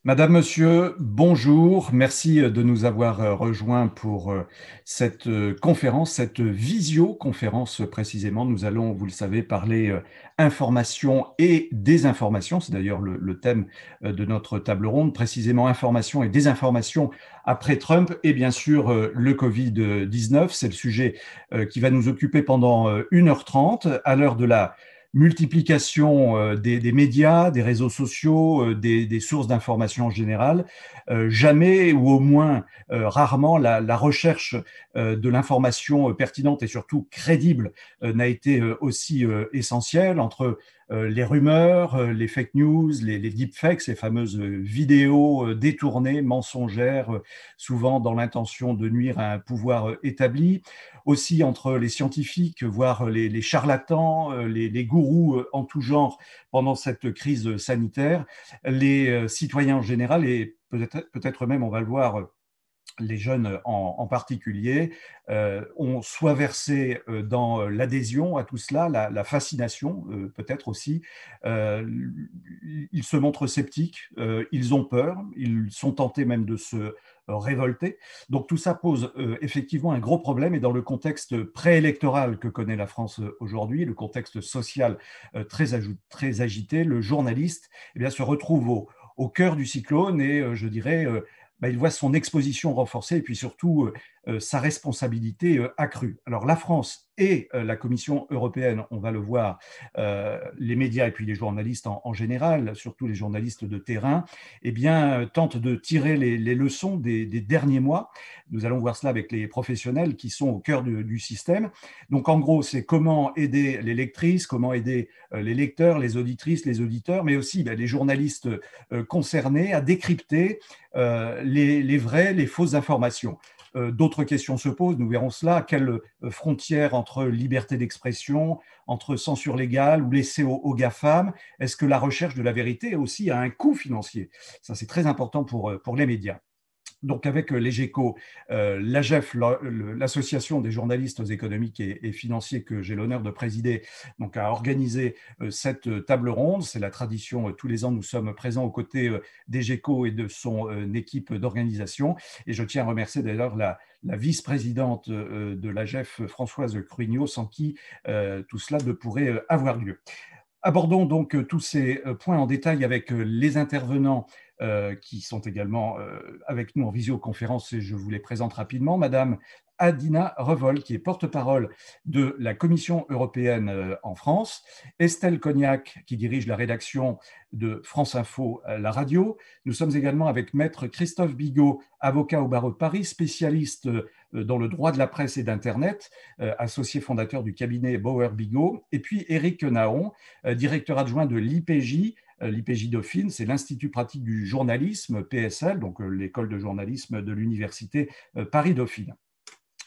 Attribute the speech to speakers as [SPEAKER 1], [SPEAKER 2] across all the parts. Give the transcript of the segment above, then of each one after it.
[SPEAKER 1] Madame, Monsieur, bonjour. Merci de nous avoir rejoints pour cette conférence, cette visioconférence précisément. Nous allons, vous le savez, parler information et désinformation. C'est d'ailleurs le thème de notre table ronde, précisément information et désinformation après Trump et bien sûr le Covid-19. C'est le sujet qui va nous occuper pendant 1h30 à l'heure de la multiplication des médias, des réseaux sociaux, des sources d'information en général. Jamais, ou au moins rarement, la recherche de l'information pertinente et surtout crédible n'a été aussi essentielle entre les rumeurs, les fake news, les deepfakes, ces fameuses vidéos détournées, mensongères, souvent dans l'intention de nuire à un pouvoir établi, aussi entre les scientifiques, voire les charlatans, les gourous en tout genre pendant cette crise sanitaire, les citoyens en général et peut-être même, on va le voir, les jeunes en particulier, ont soit versé dans l'adhésion à tout cela, la fascination peut-être aussi. Euh, ils se montrent sceptiques, ils ont peur, ils sont tentés même de se révolter. Donc tout ça pose effectivement un gros problème et dans le contexte préélectoral que connaît la France aujourd'hui, le contexte social très agité, le journaliste eh bien, se retrouve au cœur du cyclone et je dirais il voit son exposition renforcée et puis surtout sa responsabilité accrue. Alors la France et la Commission européenne, on va le voir, les médias et puis les journalistes en général, surtout les journalistes de terrain, eh bien, tentent de tirer les leçons des derniers mois. Nous allons voir cela avec les professionnels qui sont au cœur du système. Donc en gros, c'est comment aider les lectrices, comment aider les lecteurs, les auditrices, les auditeurs, mais aussi les journalistes concernés à décrypter les vraies, les fausses informations. D'autres questions se posent, nous verrons cela. Quelle frontière entre liberté d'expression, entre censure légale ou laisser aux GAFAM? Est-ce que la recherche de la vérité aussi a un coût financier? Ça, c'est très important pour les médias. Donc avec les GECO, l'AGEF, l'association des journalistes économiques et financiers que j'ai l'honneur de présider, donc a organisé cette table ronde. C'est la tradition, tous les ans nous sommes présents aux côtés des GECO et de son équipe d'organisation. Et je tiens à remercier d'ailleurs la vice-présidente de l'AGEF, Françoise Cruignot, sans qui tout cela ne pourrait avoir lieu. Abordons donc tous ces points en détail avec les intervenants qui sont également avec nous en visioconférence et je vous les présente rapidement. Madame Adina Revol, qui est porte-parole de la Commission européenne en France, Estelle Cognac, qui dirige la rédaction de France Info, la radio. Nous sommes également avec Maître Christophe Bigot, avocat au barreau de Paris, spécialiste dans le droit de la presse et d'Internet, associé fondateur du cabinet Bauer Bigot, et puis Éric Naon, directeur adjoint de l'IPJ, l'IPJ Dauphine, c'est l'Institut pratique du journalisme, PSL, donc l'école de journalisme de l'Université Paris-Dauphine.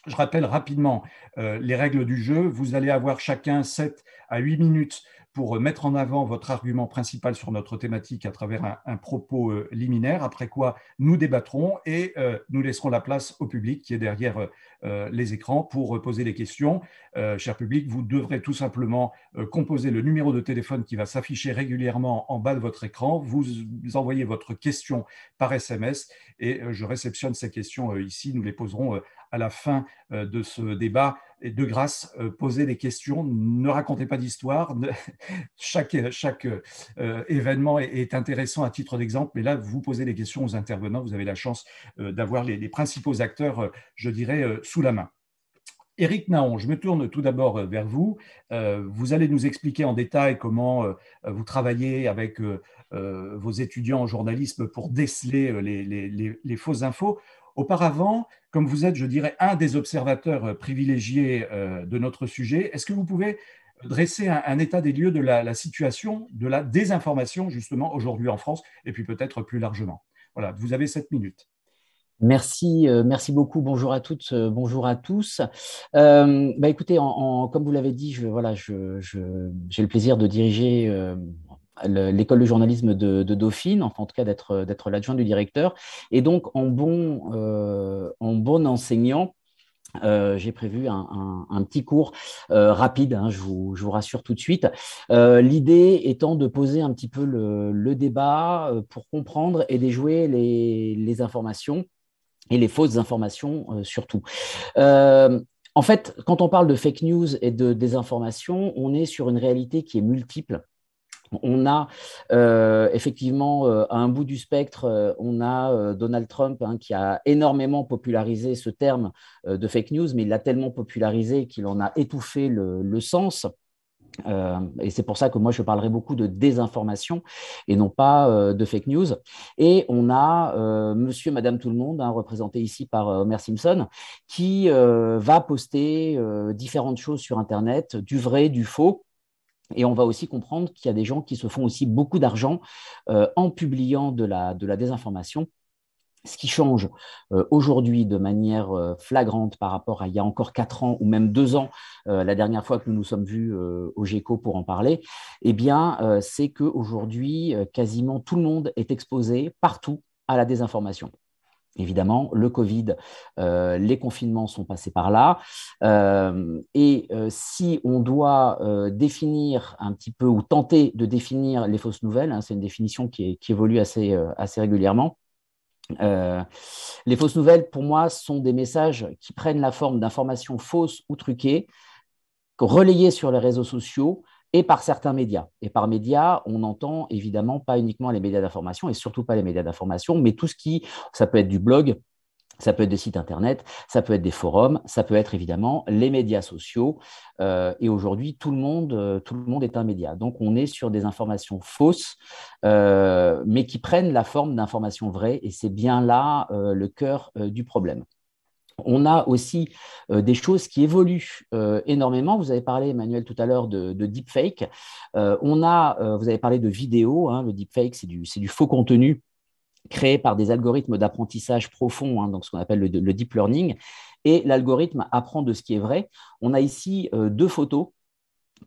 [SPEAKER 1] Je rappelle rapidement les règles du jeu. Vous allez avoir chacun 7 à 8 minutes pour mettre en avant votre argument principal sur notre thématique à travers un propos liminaire, après quoi nous débattrons et nous laisserons la place au public qui est derrière les écrans pour poser des questions. Cher public, vous devrez tout simplement composer le numéro de téléphone qui va s'afficher régulièrement en bas de votre écran. Vous envoyez votre question par SMS et je réceptionne ces questions ici. Nous les poserons à la fin de ce débat. Et de grâce, posez des questions, ne racontez pas d'histoire. Chaque événement est intéressant à titre d'exemple, mais là, vous posez des questions aux intervenants, vous avez la chance d'avoir les principaux acteurs, je dirais, sous la main. Éric Naon, je me tourne tout d'abord vers vous. Vous allez nous expliquer en détail comment vous travaillez avec vos étudiants en journalisme pour déceler les fausses infos. Auparavant, comme vous êtes, je dirais, un des observateurs privilégiés de notre sujet, est-ce que vous pouvez dresser un état des lieux de la situation de la désinformation, justement, aujourd'hui en France, et puis peut-être plus largement? Voilà, vous avez 7 minutes.
[SPEAKER 2] Merci, merci beaucoup. Bonjour à toutes, bonjour à tous. Écoutez, comme vous l'avez dit, j'ai le plaisir de diriger l'école de journalisme de Dauphine, enfin en tout cas d'être l'adjoint du directeur. Et donc, en bon enseignant, J'ai prévu un petit cours rapide, hein, je vous rassure tout de suite. L'idée étant de poser un petit peu le débat pour comprendre et déjouer les informations et les fausses informations surtout. Euh, En fait, quand on parle de fake news et de désinformation, on est sur une réalité qui est multiple. On a effectivement à un bout du spectre, on a Donald Trump, hein, qui a énormément popularisé ce terme de fake news, mais il l'a tellement popularisé qu'il en a étouffé le sens. Et c'est pour ça que moi, je parlerai beaucoup de désinformation et non pas de fake news. Et on a monsieur, madame, tout le monde, hein, représenté ici par Homer Simpson, qui va poster différentes choses sur Internet, du vrai, du faux. Et on va aussi comprendre qu'il y a des gens qui se font aussi beaucoup d'argent en publiant de la désinformation. Ce qui change aujourd'hui de manière flagrante par rapport à il y a encore 4 ans ou même 2 ans, la dernière fois que nous nous sommes vus au GECO pour en parler, eh bien, c'est qu'aujourd'hui, quasiment tout le monde est exposé partout à la désinformation. Évidemment, le Covid, les confinements sont passés par là. Si on doit définir un petit peu ou tenter de définir les fausses nouvelles, hein, c'est une définition qui évolue assez régulièrement. Euh, les fausses nouvelles, pour moi, sont des messages qui prennent la forme d'informations fausses ou truquées, relayées sur les réseaux sociaux et par certains médias. Et par médias, on entend évidemment pas uniquement les médias d'information et surtout pas les médias d'information, mais tout ce qui, ça peut être du blog, ça peut être des sites internet, ça peut être des forums, ça peut être évidemment les médias sociaux. Et aujourd'hui, tout le monde est un média. Donc, on est sur des informations fausses, mais qui prennent la forme d'informations vraies. Et c'est bien là le cœur du problème. On a aussi des choses qui évoluent énormément. Vous avez parlé, Emmanuel, tout à l'heure de deepfake. Vous avez parlé de vidéo. Hein. Le deepfake, c'est du faux contenu créé par des algorithmes d'apprentissage profond, hein, donc ce qu'on appelle le deep learning, et l'algorithme apprend de ce qui est vrai. On a ici deux photos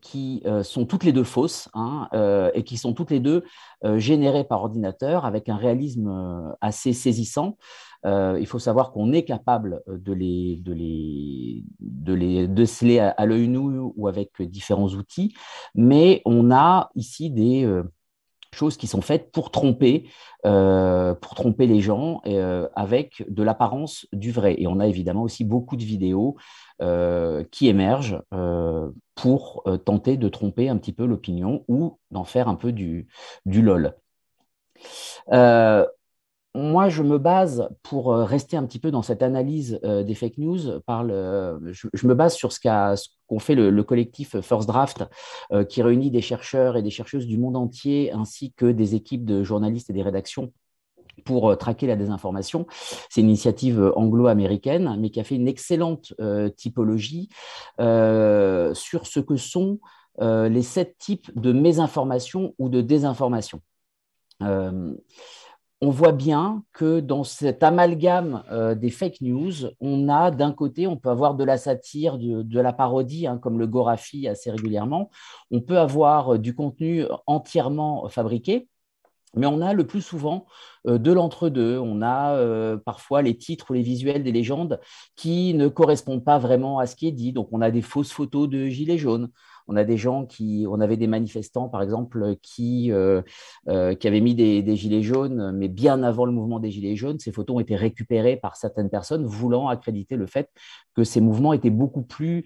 [SPEAKER 2] qui sont toutes les deux fausses, hein, et qui sont toutes les deux générées par ordinateur avec un réalisme assez saisissant. Il faut savoir qu'on est capable de les déceler à l'œil nu ou avec différents outils, mais on a ici des choses qui sont faites pour tromper les gens avec de l'apparence du vrai. Et on a évidemment aussi beaucoup de vidéos qui émergent pour tenter de tromper un petit peu l'opinion ou d'en faire un peu du LOL. Euh, Moi, je me base, pour rester un petit peu dans cette analyse des fake news, je me base sur ce qu'ont fait le collectif First Draft, qui réunit des chercheurs et des chercheuses du monde entier, ainsi que des équipes de journalistes et des rédactions pour traquer la désinformation. C'est une initiative anglo-américaine, mais qui a fait une excellente typologie sur ce que sont les 7 types de mésinformation ou de désinformation. Euh, on voit bien que dans cet amalgame des fake news, on a d'un côté, on peut avoir de la satire, de la parodie, hein, comme le Gorafi assez régulièrement. On peut avoir du contenu entièrement fabriqué, mais on a le plus souvent de l'entre-deux. On a parfois les titres ou les visuels des légendes qui ne correspondent pas vraiment à ce qui est dit. Donc, on a des fausses photos de gilets jaunes. On a des gens on avait des manifestants, par exemple, qui avaient mis des gilets jaunes, mais bien avant le mouvement des gilets jaunes. Ces photos ont été récupérées par certaines personnes voulant accréditer le fait que ces mouvements étaient beaucoup plus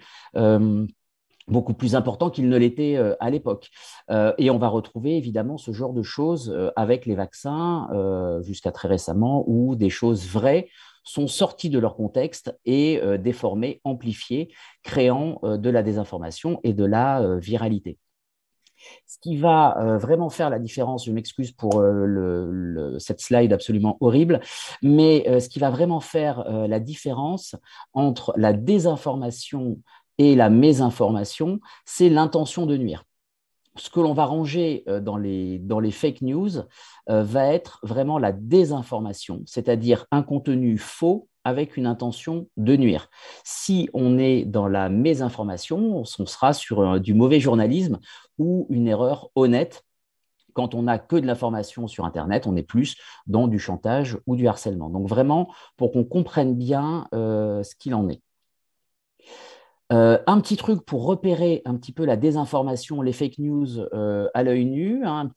[SPEAKER 2] important qu'il ne l'était à l'époque. Et on va retrouver évidemment ce genre de choses avec les vaccins jusqu'à très récemment, où des choses vraies sont sorties de leur contexte et déformées, amplifiées, créant de la désinformation et de la viralité. Ce qui va vraiment faire la différence, je m'excuse pour cette slide absolument horrible, mais ce qui va vraiment faire la différence entre la désinformation et la mésinformation, c'est l'intention de nuire. Ce que l'on va ranger dans les fake news va être vraiment la désinformation, c'est-à-dire un contenu faux avec une intention de nuire. Si on est dans la mésinformation, on sera sur du mauvais journalisme ou une erreur honnête. Quand on n'a que de l'information sur Internet, on est plus dans du chantage ou du harcèlement. Donc vraiment, pour qu'on comprenne bien ce qu'il en est. Un petit truc pour repérer un petit peu la désinformation, les fake news à l'œil nu, hein,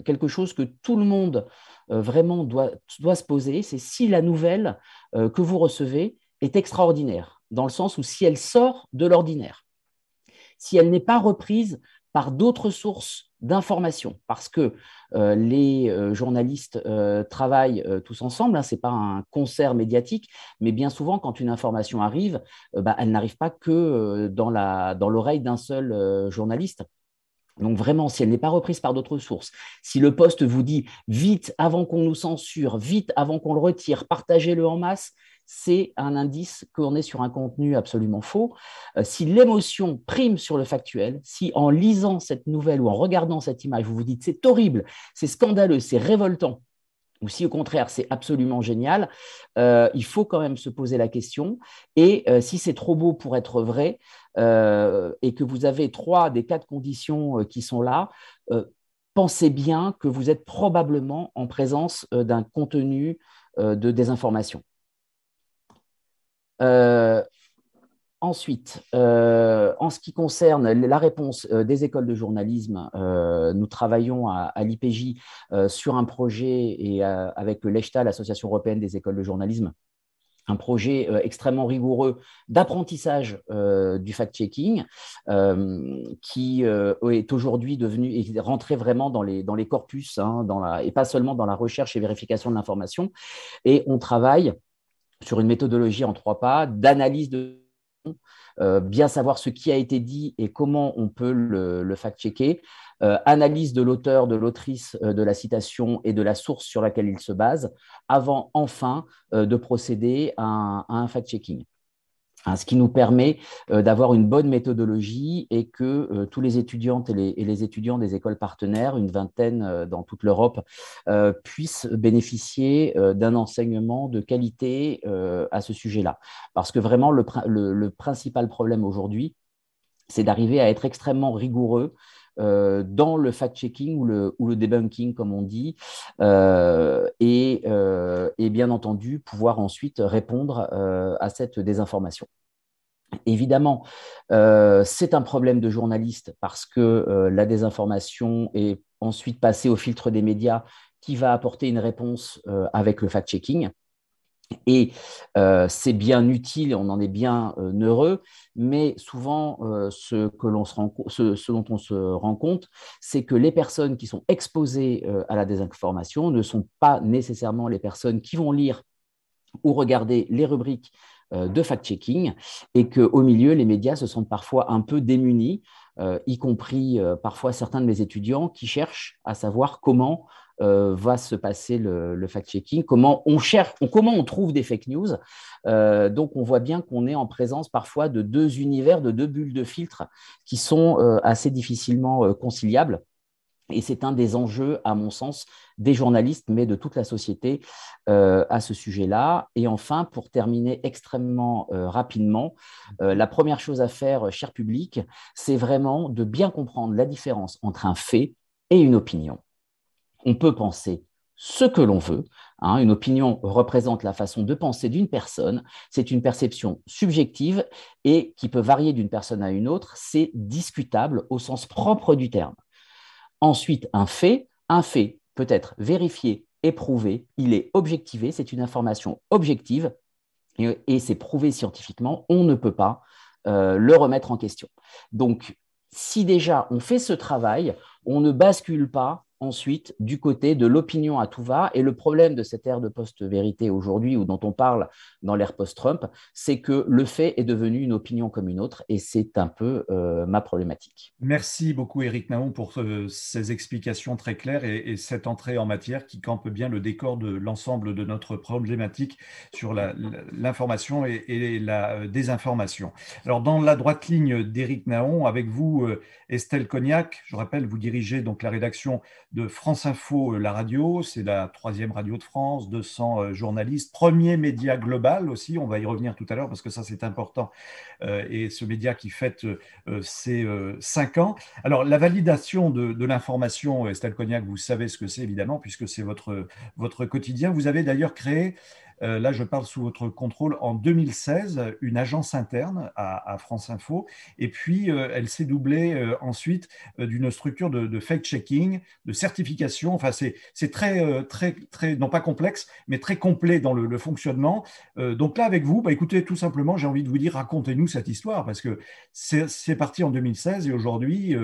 [SPEAKER 2] quelque chose que tout le monde vraiment doit se poser, c'est si la nouvelle que vous recevez est extraordinaire, dans le sens où si elle sort de l'ordinaire, si elle n'est pas reprise par d'autres sources d'information, parce que les journalistes travaillent tous ensemble, hein, ce n'est pas un concert médiatique, mais bien souvent, quand une information arrive, bah, elle n'arrive pas que dans l'oreille d'un seul journaliste. Donc vraiment, si elle n'est pas reprise par d'autres sources, si le poste vous dit vite avant qu'on nous censure, vite avant qu'on le retire, partagez-le en masse, c'est un indice qu'on est sur un contenu absolument faux. Si l'émotion prime sur le factuel, si en lisant cette nouvelle ou en regardant cette image, vous vous dites c'est horrible, c'est scandaleux, c'est révoltant, ou si au contraire c'est absolument génial, il faut quand même se poser la question. Et si c'est trop beau pour être vrai, et que vous avez 3 des 4 conditions qui sont là, pensez bien que vous êtes probablement en présence d'un contenu de désinformation. Euh, Ensuite, en ce qui concerne la réponse des écoles de journalisme, nous travaillons à l'IPJ sur un projet et avec l'EJTA, l'Association européenne des écoles de journalisme, un projet extrêmement rigoureux d'apprentissage du fact-checking qui est aujourd'hui devenu est rentré vraiment dans les corpus, hein, et pas seulement dans la recherche et vérification de l'information. Et on travaille sur une méthodologie en 3 pas d'analyse de bien savoir ce qui a été dit et comment on peut le fact-checker, analyse de l'auteur, de l'autrice de la citation et de la source sur laquelle il se base, avant enfin de procéder à un fact-checking. Hein, ce qui nous permet d'avoir une bonne méthodologie et que tous les étudiantes et les étudiants des écoles partenaires, une vingtaine dans toute l'Europe, puissent bénéficier d'un enseignement de qualité à ce sujet-là. Parce que vraiment, le principal problème aujourd'hui, c'est d'arriver à être extrêmement rigoureux dans le fact-checking ou le debunking, comme on dit, et bien entendu pouvoir ensuite répondre à cette désinformation. Évidemment, c'est un problème de journaliste parce que la désinformation est ensuite passée au filtre des médias qui va apporter une réponse avec le fact-checking. Et c'est bien utile, on en est bien heureux, mais souvent, ce dont on se rend compte, c'est que les personnes qui sont exposées à la désinformation ne sont pas nécessairement les personnes qui vont lire ou regarder les rubriques de fact-checking et qu'au milieu, les médias se sentent parfois un peu démunis, y compris parfois certains de mes étudiants qui cherchent à savoir comment va se passer le fact-checking, comment on trouve des fake news. Donc, on voit bien qu'on est en présence parfois de 2 univers, de 2 bulles de filtre qui sont assez difficilement conciliables. Et c'est un des enjeux, à mon sens, des journalistes, mais de toute la société à ce sujet-là. Et enfin, pour terminer extrêmement rapidement, la première chose à faire, cher public, c'est vraiment de bien comprendre la différence entre un fait et une opinion. On peut penser ce que l'on veut. Hein, une opinion représente la façon de penser d'une personne. C'est une perception subjective et qui peut varier d'une personne à une autre. C'est discutable au sens propre du terme. Ensuite, un fait peut être vérifié, éprouvé, il est objectivé, c'est une information objective et c'est prouvé scientifiquement, on ne peut pas le remettre en question. Donc, si déjà on fait ce travail, on ne bascule pas ensuite du côté de l'opinion à tout va. Et le problème de cette ère de post-vérité aujourd'hui, ou dont on parle dans l'ère post-Trump, c'est que le fait est devenu une opinion comme une autre, et c'est un peu ma problématique.
[SPEAKER 1] Merci beaucoup, Éric Naon, pour ces explications très claires et cette entrée en matière qui campe bien le décor de l'ensemble de notre problématique sur l'information et la désinformation. Alors, dans la droite ligne d'Éric Naon, avec vous, Estelle Cognac, je rappelle, vous dirigez donc la rédaction de France Info, la radio, c'est la 3e radio de France, 200 journalistes, premier média global aussi, on va y revenir tout à l'heure parce que ça c'est important, et ce média qui fête ses 5 ans. Alors, la validation de l'information, Estelle Cognac, vous savez ce que c'est évidemment, puisque c'est votre quotidien. Vous avez d'ailleurs créé là je parle sous votre contrôle, en 2016, une agence interne à France Info, et puis elle s'est doublée ensuite d'une structure de fact-checking, de certification. Enfin, c'est très, non pas complexe, mais très complet dans le fonctionnement. Donc là, avec vous, bah, écoutez, tout simplement, j'ai envie de vous dire, racontez-nous cette histoire, parce que c'est parti en 2016 et aujourd'hui,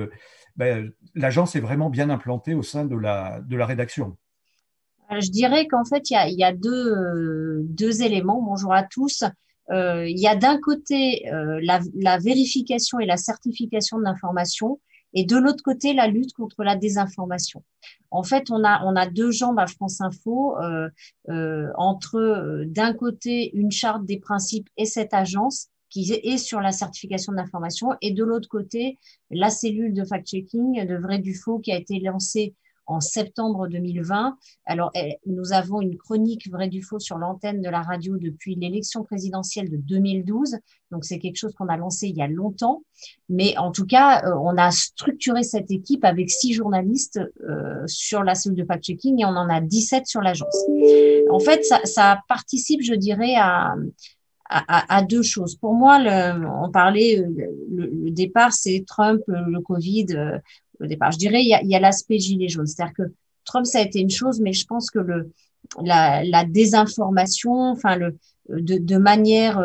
[SPEAKER 1] l'agence est vraiment bien implantée au sein de la rédaction.
[SPEAKER 3] Je dirais qu'en fait, il y a deux éléments. Bonjour à tous. Il y a d'un côté la vérification et la certification de l'information, et de l'autre côté la lutte contre la désinformation. En fait, on a deux jambes à France Info, entre d'un côté une charte des principes et cette agence qui est sur la certification de l'information, et de l'autre côté la cellule de fact-checking de Vrai du Faux qui a été lancée en septembre 2020. Alors, nous avons une chronique Vrai du Faux sur l'antenne de la radio depuis l'élection présidentielle de 2012. Donc, c'est quelque chose qu'on a lancé il y a longtemps. Mais en tout cas, on a structuré cette équipe avec 6 journalistes sur la cellule de fact-checking et on en a 17 sur l'agence. En fait, ça participe, je dirais, à deux choses. Pour moi, on parlait, le départ, c'est Trump, le Covid, au départ. Je dirais, il y a l'aspect gilet jaune. C'est-à-dire que Trump, ça a été une chose, mais je pense que la désinformation, enfin, de manière,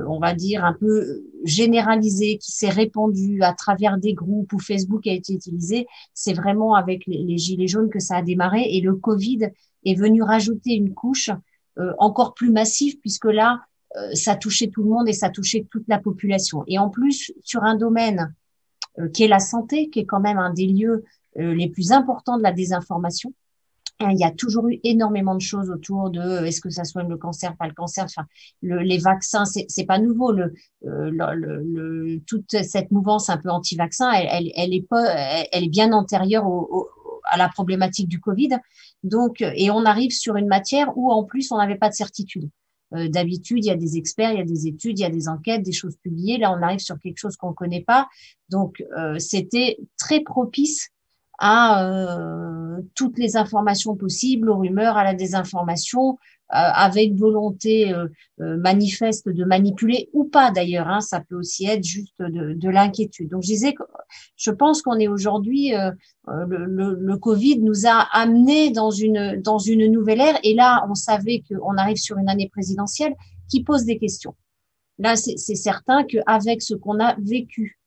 [SPEAKER 3] on va dire, un peu généralisée, qui s'est répandue à travers des groupes où Facebook a été utilisé, c'est vraiment avec les gilets jaunes que ça a démarré. Et le Covid est venu rajouter une couche encore plus massive, puisque là, ça touchait tout le monde et ça touchait toute la population. Et en plus, sur un domaine qui est la santé, qui est quand même un des lieux les plus importants de la désinformation, il y a toujours eu énormément de choses autour de est-ce que ça soigne le cancer, pas le cancer, enfin, les vaccins, c'est pas nouveau. Toute cette mouvance un peu anti-vaccin, elle est bien antérieure à la problématique du Covid. Donc, et on arrive sur une matière où en plus on n'avait pas de certitude. D'habitude, il y a des experts, il y a des études, il y a des enquêtes, des choses publiées. Là, on arrive sur quelque chose qu'on ne connaît pas. Donc, c'était très propice à toutes les informations possibles, aux rumeurs, à la désinformation, avec volonté manifeste de manipuler ou pas d'ailleurs. Hein, ça peut aussi être juste de l'inquiétude. Donc, je disais que je pense qu'on est aujourd'hui, le Covid nous a amené dans une nouvelle ère. Et là, on savait qu'on arrive sur une année présidentielle qui pose des questions. Là, c'est certain qu'avec ce qu'on a vécu,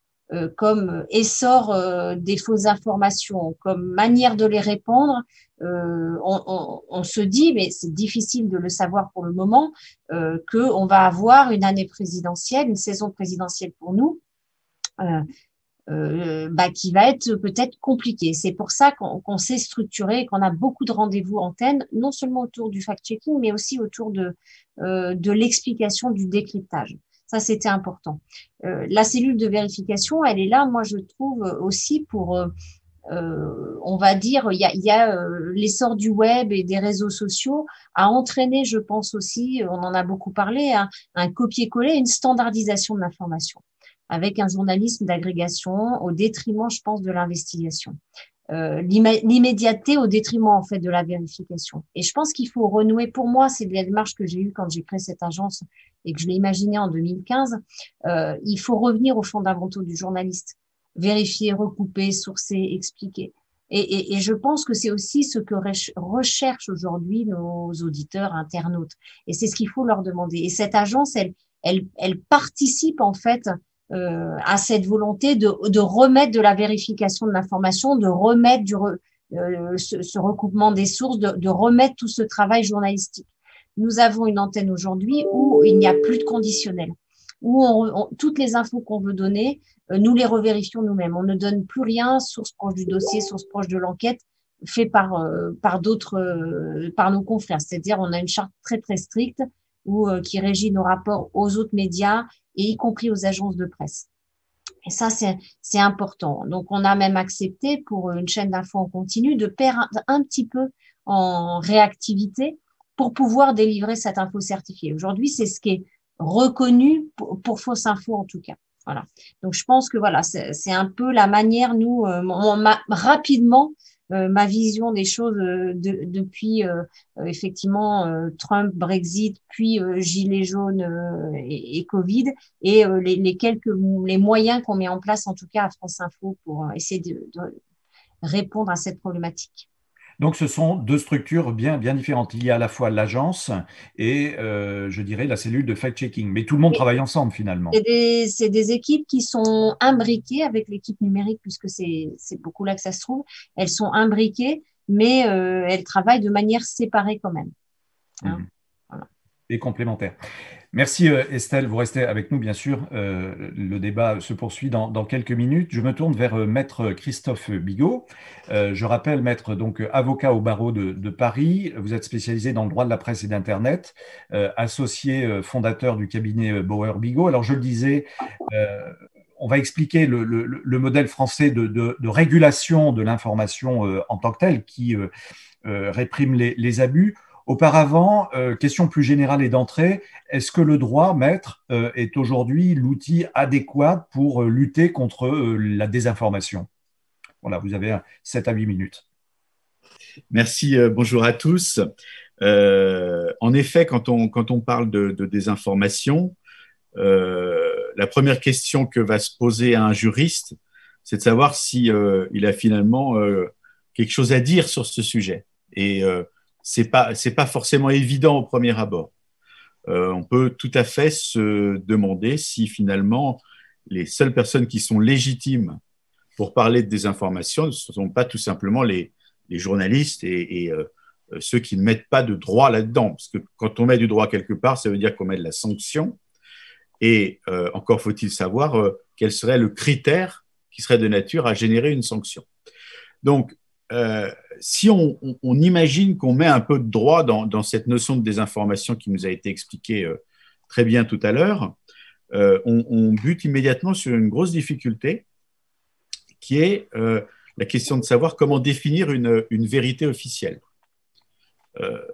[SPEAKER 3] comme essor des fausses informations, comme manière de les répandre, on se dit, mais c'est difficile de le savoir pour le moment, qu'on va avoir une année présidentielle, une saison présidentielle pour nous, qui va être peut-être compliquée. C'est pour ça qu'on s'est structuré, qu'on a beaucoup de rendez-vous antennes, non seulement autour du fact-checking, mais aussi autour de l'explication, du décryptage. Ça, c'était important. La cellule de vérification, elle est là, moi, je trouve aussi pour, on va dire, il y a l'essor du web et des réseaux sociaux a entraîné, je pense aussi, on en a beaucoup parlé, un copier-coller, une standardisation de l'information, avec un journalisme d'agrégation au détriment, je pense, de l'investigation. L'immédiateté au détriment en fait de la vérification. Et je pense qu'il faut renouer. Pour moi, c'est la démarche que j'ai eue quand j'ai créé cette agence et que je l'ai imaginée en 2015. Il faut revenir aux fondamentaux du journaliste, vérifier, recouper, sourcer, expliquer. Et je pense que c'est aussi ce que recherchent aujourd'hui nos auditeurs, internautes. Et c'est ce qu'il faut leur demander. Et cette agence, elle participe en fait à cette volonté de remettre de la vérification de l'information, de remettre ce recoupement des sources, de remettre tout ce travail journalistique. Nous avons une antenne aujourd'hui où il n'y a plus de conditionnel, où toutes les infos qu'on veut donner, nous les revérifions nous-mêmes. On ne donne plus rien, source proche du dossier, source proche de l'enquête, fait par d'autres, par nos confrères. C'est-à-dire, on a une charte très très stricte qui régit nos rapports aux autres médias et y compris aux agences de presse. Et ça, c'est important. Donc, on a même accepté pour une chaîne d'infos en continu de perdre un petit peu en réactivité pour pouvoir délivrer cette info certifiée. Aujourd'hui, c'est ce qui est reconnu pour fausse info en tout cas. Voilà. Donc, je pense que voilà, c'est un peu la manière, nous, rapidement, ma vision des choses depuis effectivement Trump, Brexit, puis Gilets jaunes et Covid, et les moyens qu'on met en place, en tout cas à France Info, pour essayer de répondre à cette problématique.
[SPEAKER 1] Donc, ce sont deux structures bien différentes. Il y a à la fois l'agence et, je dirais, la cellule de fact-checking. Mais tout le monde travaille ensemble, finalement.
[SPEAKER 3] C'est des équipes qui sont imbriquées avec l'équipe numérique, puisque c'est beaucoup là que ça se trouve. Elles sont imbriquées, mais elles travaillent de manière séparée quand même. Hein. Voilà.
[SPEAKER 1] Et complémentaires. Merci Estelle, vous restez avec nous bien sûr. Le débat se poursuit dans quelques minutes. Je me tourne vers Maître Christophe Bigot. Je rappelle, Maître, donc avocat au barreau de Paris. Vous êtes spécialisé dans le droit de la presse et d'Internet, associé fondateur du cabinet Bauer Bigot. Alors je le disais, on va expliquer le modèle français de régulation de l'information en tant que tel qui réprime les abus. Auparavant, question plus générale et d'entrée, est-ce que le droit, maître, est aujourd'hui l'outil adéquat pour lutter contre la désinformation? Voilà, vous avez 7 à 8 minutes.
[SPEAKER 4] Merci, bonjour à tous. En effet, quand on parle de désinformation, la première question que va se poser à un juriste, c'est de savoir si il a finalement quelque chose à dire sur ce sujet. Et c'est pas forcément évident au premier abord. On peut tout à fait se demander si finalement les seules personnes qui sont légitimes pour parler de désinformation ne sont pas tout simplement les journalistes et ceux qui ne mettent pas de droit là-dedans. Parce que quand on met du droit quelque part, ça veut dire qu'on met de la sanction. Et encore faut-il savoir quel serait le critère qui serait de nature à générer une sanction. Donc, si on imagine qu'on met un peu de droit dans cette notion de désinformation qui nous a été expliquée très bien tout à l'heure, on bute immédiatement sur une grosse difficulté qui est la question de savoir comment définir une vérité officielle.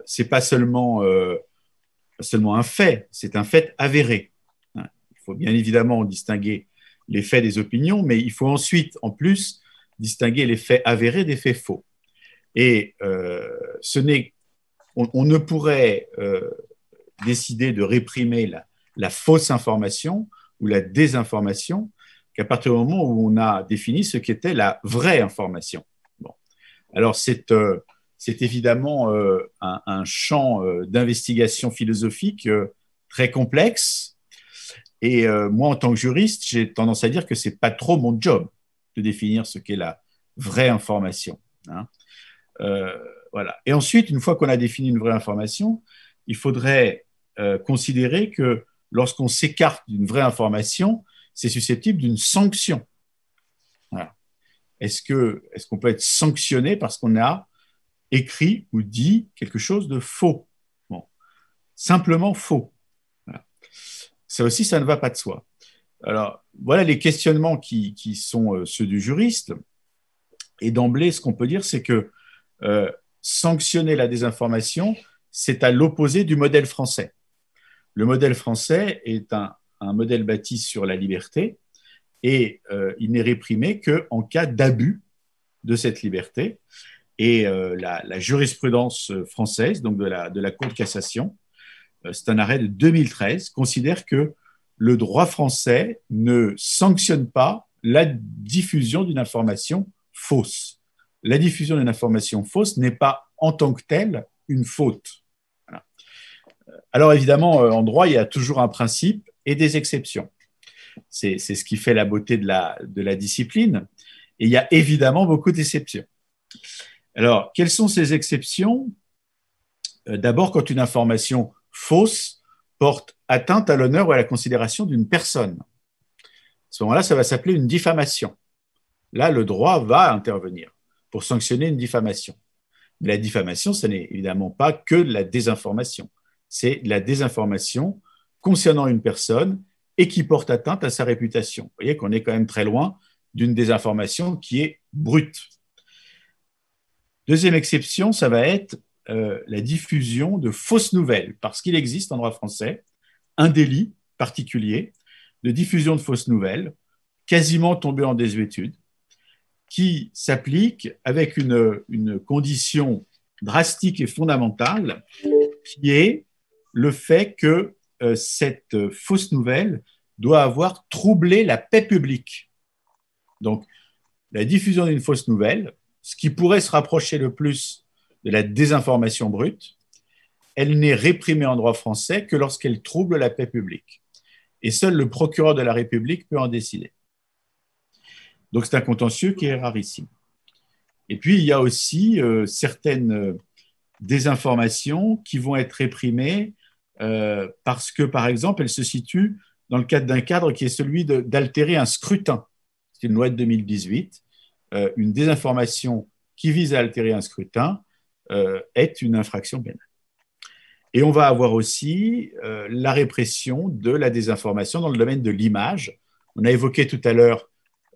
[SPEAKER 4] Ce n'est pas seulement un fait, c'est un fait avéré. Il faut bien évidemment distinguer les faits des opinions, mais il faut ensuite, en plus, distinguer les faits avérés des faits faux. Et on ne pourrait décider de réprimer la fausse information ou la désinformation qu'à partir du moment où on a défini ce qu'était la vraie information. Bon. Alors, c'est évidemment un champ d'investigation philosophique très complexe. Et moi, en tant que juriste, j'ai tendance à dire que ce n'est pas trop mon job de définir ce qu'est la vraie information. Hein. Voilà. Et ensuite, une fois qu'on a défini une vraie information, il faudrait considérer que lorsqu'on s'écarte d'une vraie information, c'est susceptible d'une sanction. Voilà. Est-ce qu'on peut être sanctionné parce qu'on a écrit ou dit quelque chose de faux? Bon. Simplement faux. Voilà. Ça aussi, ça ne va pas de soi. Alors, voilà les questionnements qui sont ceux du juriste. Et d'emblée, ce qu'on peut dire, c'est que sanctionner la désinformation, c'est à l'opposé du modèle français. Le modèle français est un modèle bâti sur la liberté et il n'est réprimé qu'en cas d'abus de cette liberté. Et la jurisprudence française, donc de la Cour de cassation, c'est un arrêt de 2013, considère que le droit français ne sanctionne pas la diffusion d'une information fausse. La diffusion d'une information fausse n'est pas en tant que telle une faute. Voilà. Alors évidemment, en droit, il y a toujours un principe et des exceptions. C'est ce qui fait la beauté de la discipline. Et il y a évidemment beaucoup d'exceptions. Alors, quelles sont ces exceptions? D'abord, quand une information fausse porte atteinte à l'honneur ou à la considération d'une personne. À ce moment-là, ça va s'appeler une diffamation. Là, le droit va intervenir pour sanctionner une diffamation. Mais la diffamation, ce n'est évidemment pas que de la désinformation. C'est de la désinformation concernant une personne et qui porte atteinte à sa réputation. Vous voyez qu'on est quand même très loin d'une désinformation qui est brute. Deuxième exception, ça va être la diffusion de fausses nouvelles, parce qu'il existe en droit français un délit particulier de diffusion de fausses nouvelles, quasiment tombé en désuétude, qui s'applique avec une condition drastique et fondamentale, qui est le fait que cette fausse nouvelle doit avoir troublé la paix publique. Donc, la diffusion d'une fausse nouvelle, ce qui pourrait se rapprocher le plus de la désinformation brute, elle n'est réprimée en droit français que lorsqu'elle trouble la paix publique. Et seul le procureur de la République peut en décider. Donc, c'est un contentieux qui est rarissime. Et puis, il y a aussi certaines désinformations qui vont être réprimées parce que, par exemple, elles se situent dans le cadre d'un cadre qui est celui d'altérer un scrutin. C'est une loi de 2018. Une désinformation qui vise à altérer un scrutin est une infraction pénale. Et on va avoir aussi la répression de la désinformation dans le domaine de l'image. On a évoqué tout à l'heure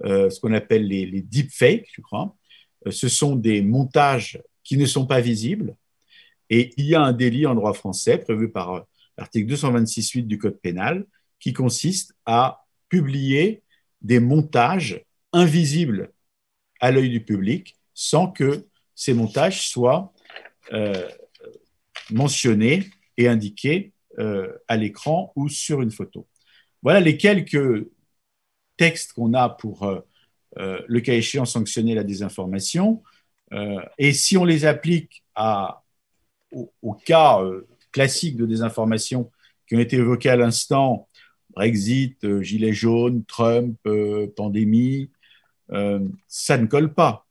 [SPEAKER 4] ce qu'on appelle les deepfakes, je crois. Ce sont des montages qui ne sont pas visibles. Et il y a un délit en droit français prévu par l'article 226.8 du Code pénal qui consiste à publier des montages invisibles à l'œil du public sans que ces montages soient mentionnés et indiqués à l'écran ou sur une photo. Voilà les quelques textes qu'on a pour, le cas échéant, sanctionner la désinformation. Et si on les applique au cas classique de désinformation qui ont été évoqués à l'instant, Brexit, Gilets jaunes, Trump, pandémie, ça ne colle pas.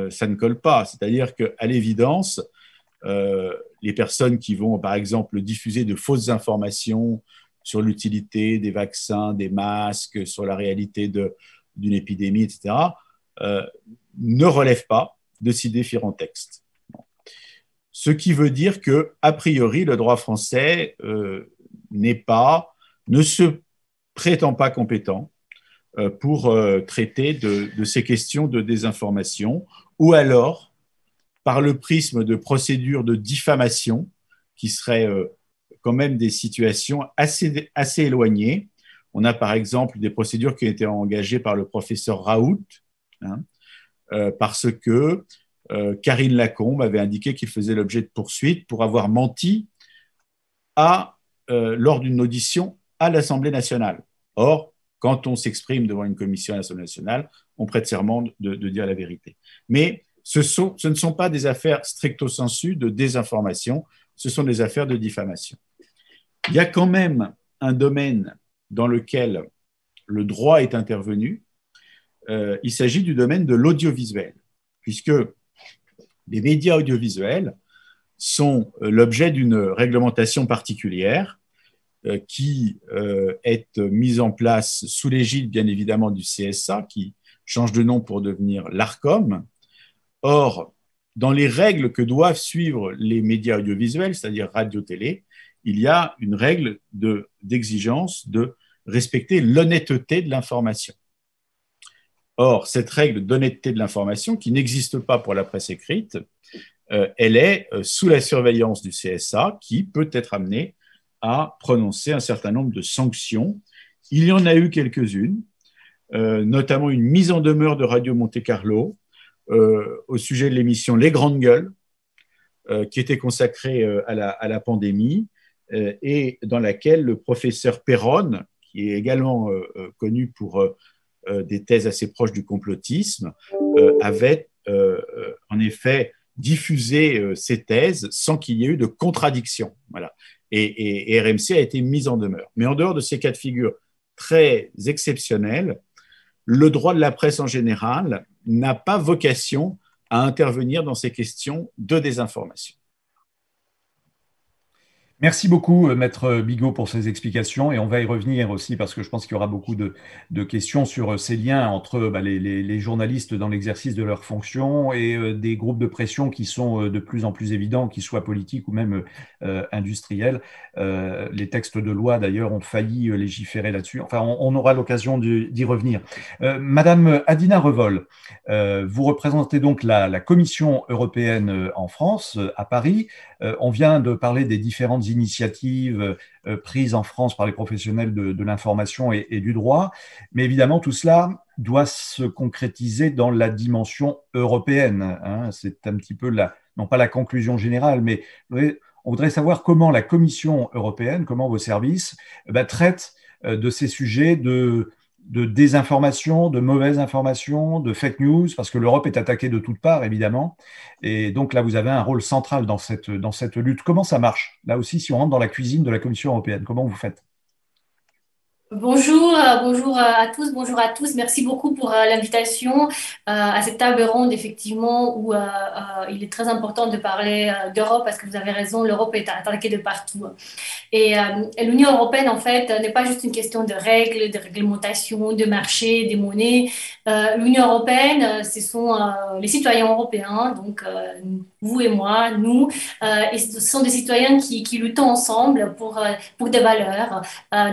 [SPEAKER 4] Ça ne colle pas. C'est-à-dire qu'à l'évidence, les personnes qui vont, par exemple, diffuser de fausses informations sur l'utilité des vaccins, des masques, sur la réalité d'une épidémie, etc., ne relèvent pas de ces différents textes. Ce qui veut dire que, a priori, le droit français ne se prétend pas compétent pour traiter de ces questions de désinformation, ou alors par le prisme de procédures de diffamation, qui seraient quand même des situations assez éloignées. On a par exemple des procédures qui ont été engagées par le professeur Raoult, parce que Karine Lacombe avait indiqué qu'il faisait l'objet de poursuites pour avoir menti lors d'une audition à l'Assemblée nationale. Or, quand on s'exprime devant une commission à l'Assemblée nationale, on prête serment de dire la vérité. Mais ce ne sont pas des affaires stricto sensu de désinformation, ce sont des affaires de diffamation. Il y a quand même un domaine dans lequel le droit est intervenu. Il s'agit du domaine de l'audiovisuel, puisque les médias audiovisuels sont l'objet d'une réglementation particulière qui est mise en place sous l'égide, bien évidemment, du CSA, qui change de nom pour devenir l'ARCOM. Or, dans les règles que doivent suivre les médias audiovisuels, c'est-à-dire radio-télé, il y a une règle d'exigence de respecter l'honnêteté de l'information. Or, cette règle d'honnêteté de l'information, qui n'existe pas pour la presse écrite, elle est sous la surveillance du CSA, qui peut être amené à prononcer un certain nombre de sanctions. Il y en a eu quelques-unes, notamment une mise en demeure de Radio Monte-Carlo au sujet de l'émission Les Grandes Gueules, qui était consacrée à la pandémie, et dans laquelle le professeur Perron, qui est également connu pour des thèses assez proches du complotisme, avait en effet diffusé ces thèses sans qu'il y ait eu de contradiction. Voilà. Et RMC a été mise en demeure. Mais en dehors de ces cas de figure très exceptionnels, le droit de la presse en général n'a pas vocation à intervenir dans ces questions de désinformation.
[SPEAKER 1] Merci beaucoup, Maître Bigot, pour ces explications, et on va y revenir aussi parce que je pense qu'il y aura beaucoup de questions sur ces liens entre les journalistes dans l'exercice de leurs fonctions et des groupes de pression qui sont de plus en plus évidents, qu'ils soient politiques ou même industriels. Les textes de loi, d'ailleurs, ont failli légiférer là-dessus. Enfin, on aura l'occasion d'y revenir. Madame Adina Revol, vous représentez donc la Commission européenne en France, à Paris. On vient de parler des différentes initiatives prises en France par les professionnels de l'information et du droit. Mais évidemment, tout cela doit se concrétiser dans la dimension européenne, hein. C'est un petit peu non pas la conclusion générale, mais on voudrait savoir comment la Commission européenne, comment vos services traitent de ces sujets de désinformation, de mauvaise information, de fake news, parce que l'Europe est attaquée de toutes parts, évidemment. Et donc là, vous avez un rôle central dans cette lutte. Comment ça marche? Là aussi, si on rentre dans la cuisine de la Commission européenne, comment vous faites?
[SPEAKER 5] Bonjour à tous, bonjour à tous. Merci beaucoup pour l'invitation à cette table ronde, effectivement, où il est très important de parler d'Europe, parce que vous avez raison, l'Europe est attaquée de partout. Et l'Union européenne, en fait, n'est pas juste une question de règles, de réglementation, de marché, des monnaies. L'Union européenne, ce sont les citoyens européens, donc vous et moi, nous, et ce sont des citoyens qui luttent ensemble pour des valeurs,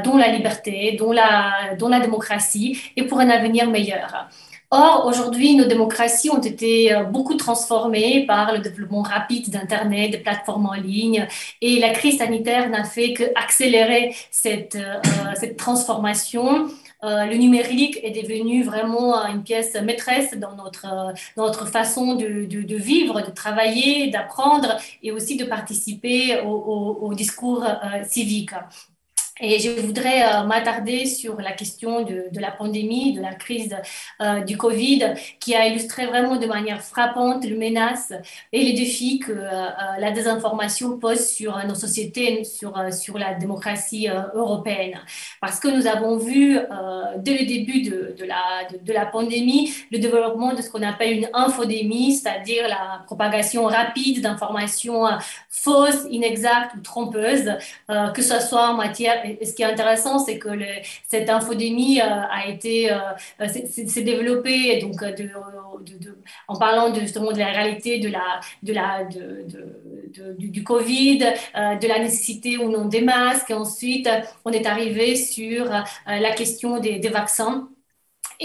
[SPEAKER 5] dont la liberté, dont la démocratie, et pour un avenir meilleur. Or, aujourd'hui, nos démocraties ont été beaucoup transformées par le développement rapide d'Internet, des plateformes en ligne, et la crise sanitaire n'a fait qu'accélérer cette transformation. Le numérique est devenu vraiment une pièce maîtresse dans notre façon de vivre, de travailler, d'apprendre et aussi de participer au discours civique. Et je voudrais m'attarder sur la question de la pandémie, de la crise du Covid, qui a illustré vraiment de manière frappante les menaces et les défis que la désinformation pose sur nos sociétés, sur la démocratie européenne. Parce que nous avons vu dès le début de la pandémie le développement de ce qu'on appelle une infodémie, c'est-à-dire la propagation rapide d'informations fausses, inexactes ou trompeuses, que ce soit en matière. Et ce qui est intéressant, c'est que cette infodémie s'est développée donc en parlant justement de la réalité du Covid, de la nécessité ou non des masques. Et ensuite, on est arrivé sur la question des vaccins.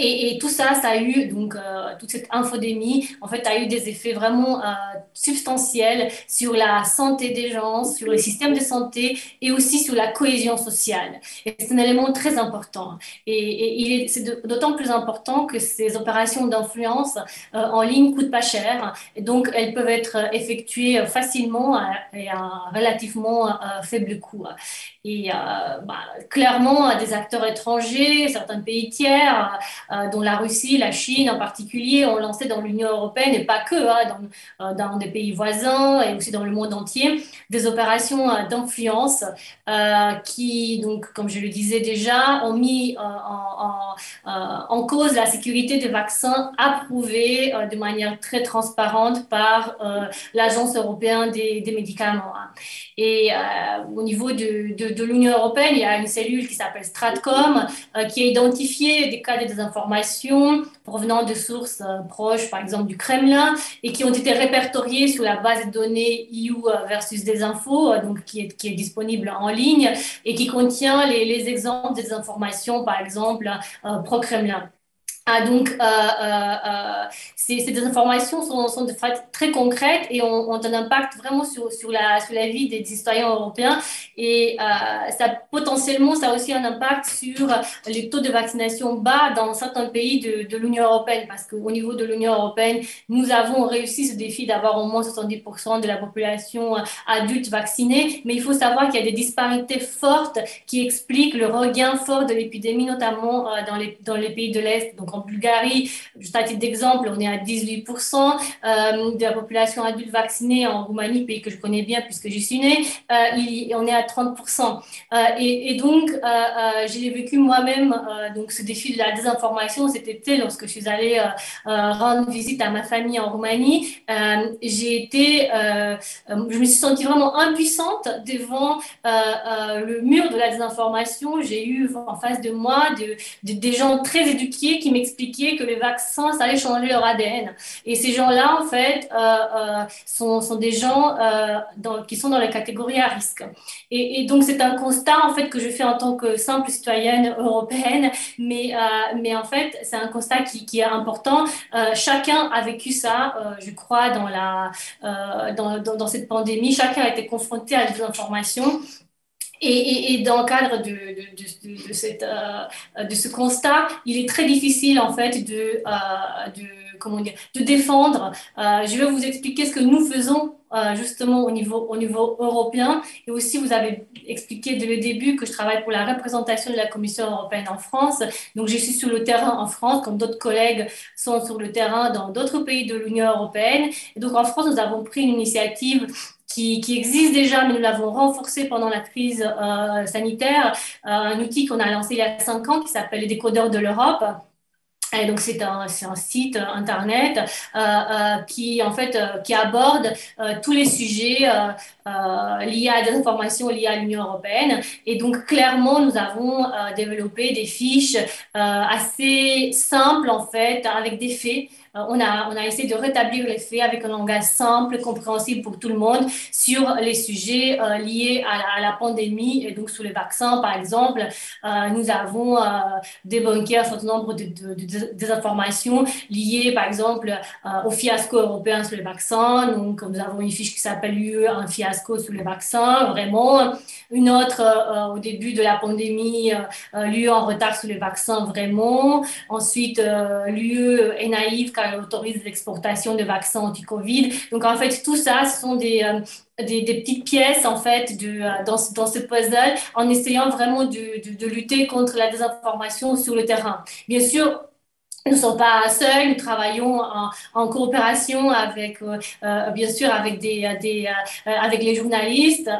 [SPEAKER 5] Et tout ça, ça a eu, donc, toute cette infodémie, en fait, a eu des effets vraiment substantiels sur la santé des gens, sur les systèmes de santé et aussi sur la cohésion sociale. Et c'est un élément très important. Et c'est d'autant plus important que ces opérations d'influence en ligne coûtent pas cher. Et donc, elles peuvent être effectuées facilement et à un relativement faible coût. Et clairement, des acteurs étrangers, certains pays tiers, dont la Russie, la Chine en particulier, ont lancé dans l'Union européenne, et pas que, dans des pays voisins et aussi dans le monde entier, des opérations d'influence qui, donc, comme je le disais déjà, ont mis en cause la sécurité des vaccins approuvés de manière très transparente par l'Agence européenne des médicaments. Et au niveau de l'Union européenne, il y a une cellule qui s'appelle Stratcom qui a identifié des cas de désinformation provenant de sources proches, par exemple du Kremlin, et qui ont été répertoriées sur la base de données EU versus des infos, donc qui est disponible en ligne et qui contient les exemples des informations, par exemple, pro-Kremlin. Donc, ces informations sont de fait très concrètes et ont un impact vraiment sur la vie des citoyens européens. Et potentiellement, ça a aussi un impact sur les taux de vaccination bas dans certains pays de l'Union européenne. Parce qu'au niveau de l'Union européenne, nous avons réussi ce défi d'avoir au moins 70% de la population adulte vaccinée. Mais il faut savoir qu'il y a des disparités fortes qui expliquent le regain fort de l'épidémie, notamment dans les pays de l'Est. Donc, en Bulgarie, juste à titre d'exemple, on est à 18% de la population adulte vaccinée. En Roumanie, pays que je connais bien puisque j'y suis née, on est à 30%. Et donc, j'ai vécu moi-même donc ce défi de la désinformation cet été lorsque je suis allée rendre visite à ma famille en Roumanie. Je me suis sentie vraiment impuissante devant le mur de la désinformation. J'ai eu en face de moi des gens très éduqués qui m'expliquaient expliqué que les vaccins, ça allait changer leur ADN. Et ces gens-là, en fait, sont des gens qui sont dans la catégorie à risque. Et donc, c'est un constat, en fait, que je fais en tant que simple citoyenne européenne, mais en fait, c'est un constat qui est important. Chacun a vécu ça, je crois, dans cette pandémie. Chacun a été confronté à des informations. Et dans le cadre de ce constat, il est très difficile en fait comment dire, de défendre. Je vais vous expliquer ce que nous faisons justement au niveau européen. Et aussi, vous avez expliqué dès le début que je travaille pour la représentation de la Commission européenne en France. Donc, je suis sur le terrain en France, comme d'autres collègues sont sur le terrain dans d'autres pays de l'Union européenne. Et donc, en France, nous avons pris une initiative qui existe déjà, mais nous l'avons renforcé pendant la crise sanitaire, un outil qu'on a lancé il y a 5 ans qui s'appelle les décodeurs de l'Europe. Et donc c'est un site internet qui en fait qui aborde tous les sujets liés à des informations liées à l'Union européenne. Et donc clairement nous avons développé des fiches assez simples en fait avec des faits. On a essayé de rétablir les faits avec un langage simple, compréhensible pour tout le monde sur les sujets liés à la pandémie et donc sur les vaccins par exemple. Nous avons débunké un certain nombre de informations liées par exemple au fiasco européen sur les vaccins. Donc nous avons une fiche qui s'appelle l'UE, un fiasco sur les vaccins, vraiment. Une autre au début de la pandémie, l'UE en retard sur les vaccins, vraiment. Ensuite, l'UE est naïve car elle autorise l'exportation de vaccins anti-Covid. Donc, en fait, tout ça, ce sont des petites pièces, en fait, dans ce puzzle, en essayant vraiment de lutter contre la désinformation sur le terrain. Bien sûr, nous ne sommes pas seuls, nous travaillons en coopération avec, bien sûr, avec avec les journalistes.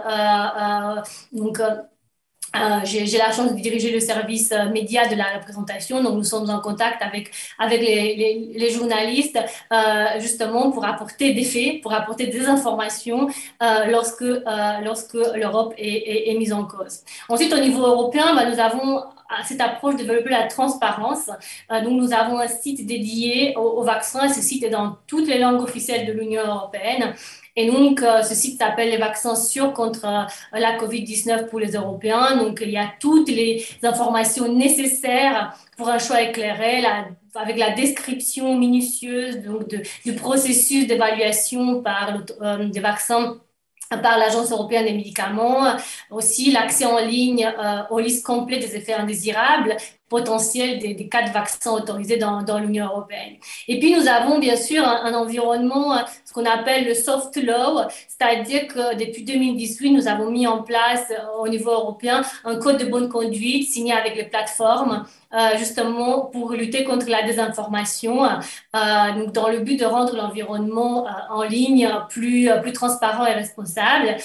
[SPEAKER 5] Donc, j'ai la chance de diriger le service média de la représentation, donc nous sommes en contact avec les journalistes justement pour apporter des faits, pour apporter des informations lorsque l'Europe est mise en cause. Ensuite, au niveau européen, nous avons cette approche de développer la transparence. Donc, nous avons un site dédié aux vaccins. Ce site est dans toutes les langues officielles de l'Union européenne. Et donc, ce site s'appelle les vaccins sûrs contre la COVID-19 pour les Européens. Donc, il y a toutes les informations nécessaires pour un choix éclairé, avec la description minutieuse donc, du processus d'évaluation des vaccins par l'Agence européenne des médicaments, aussi l'accès en ligne aux listes complètes des effets indésirables potentiels des cas de vaccins autorisés dans l'Union européenne. Et puis, nous avons bien sûr un environnement, ce qu'on appelle le soft law, c'est-à-dire que depuis 2018, nous avons mis en place au niveau européen un code de bonne conduite signé avec les plateformes, justement pour lutter contre la désinformation, donc dans le but de rendre l'environnement en ligne plus transparent et responsable.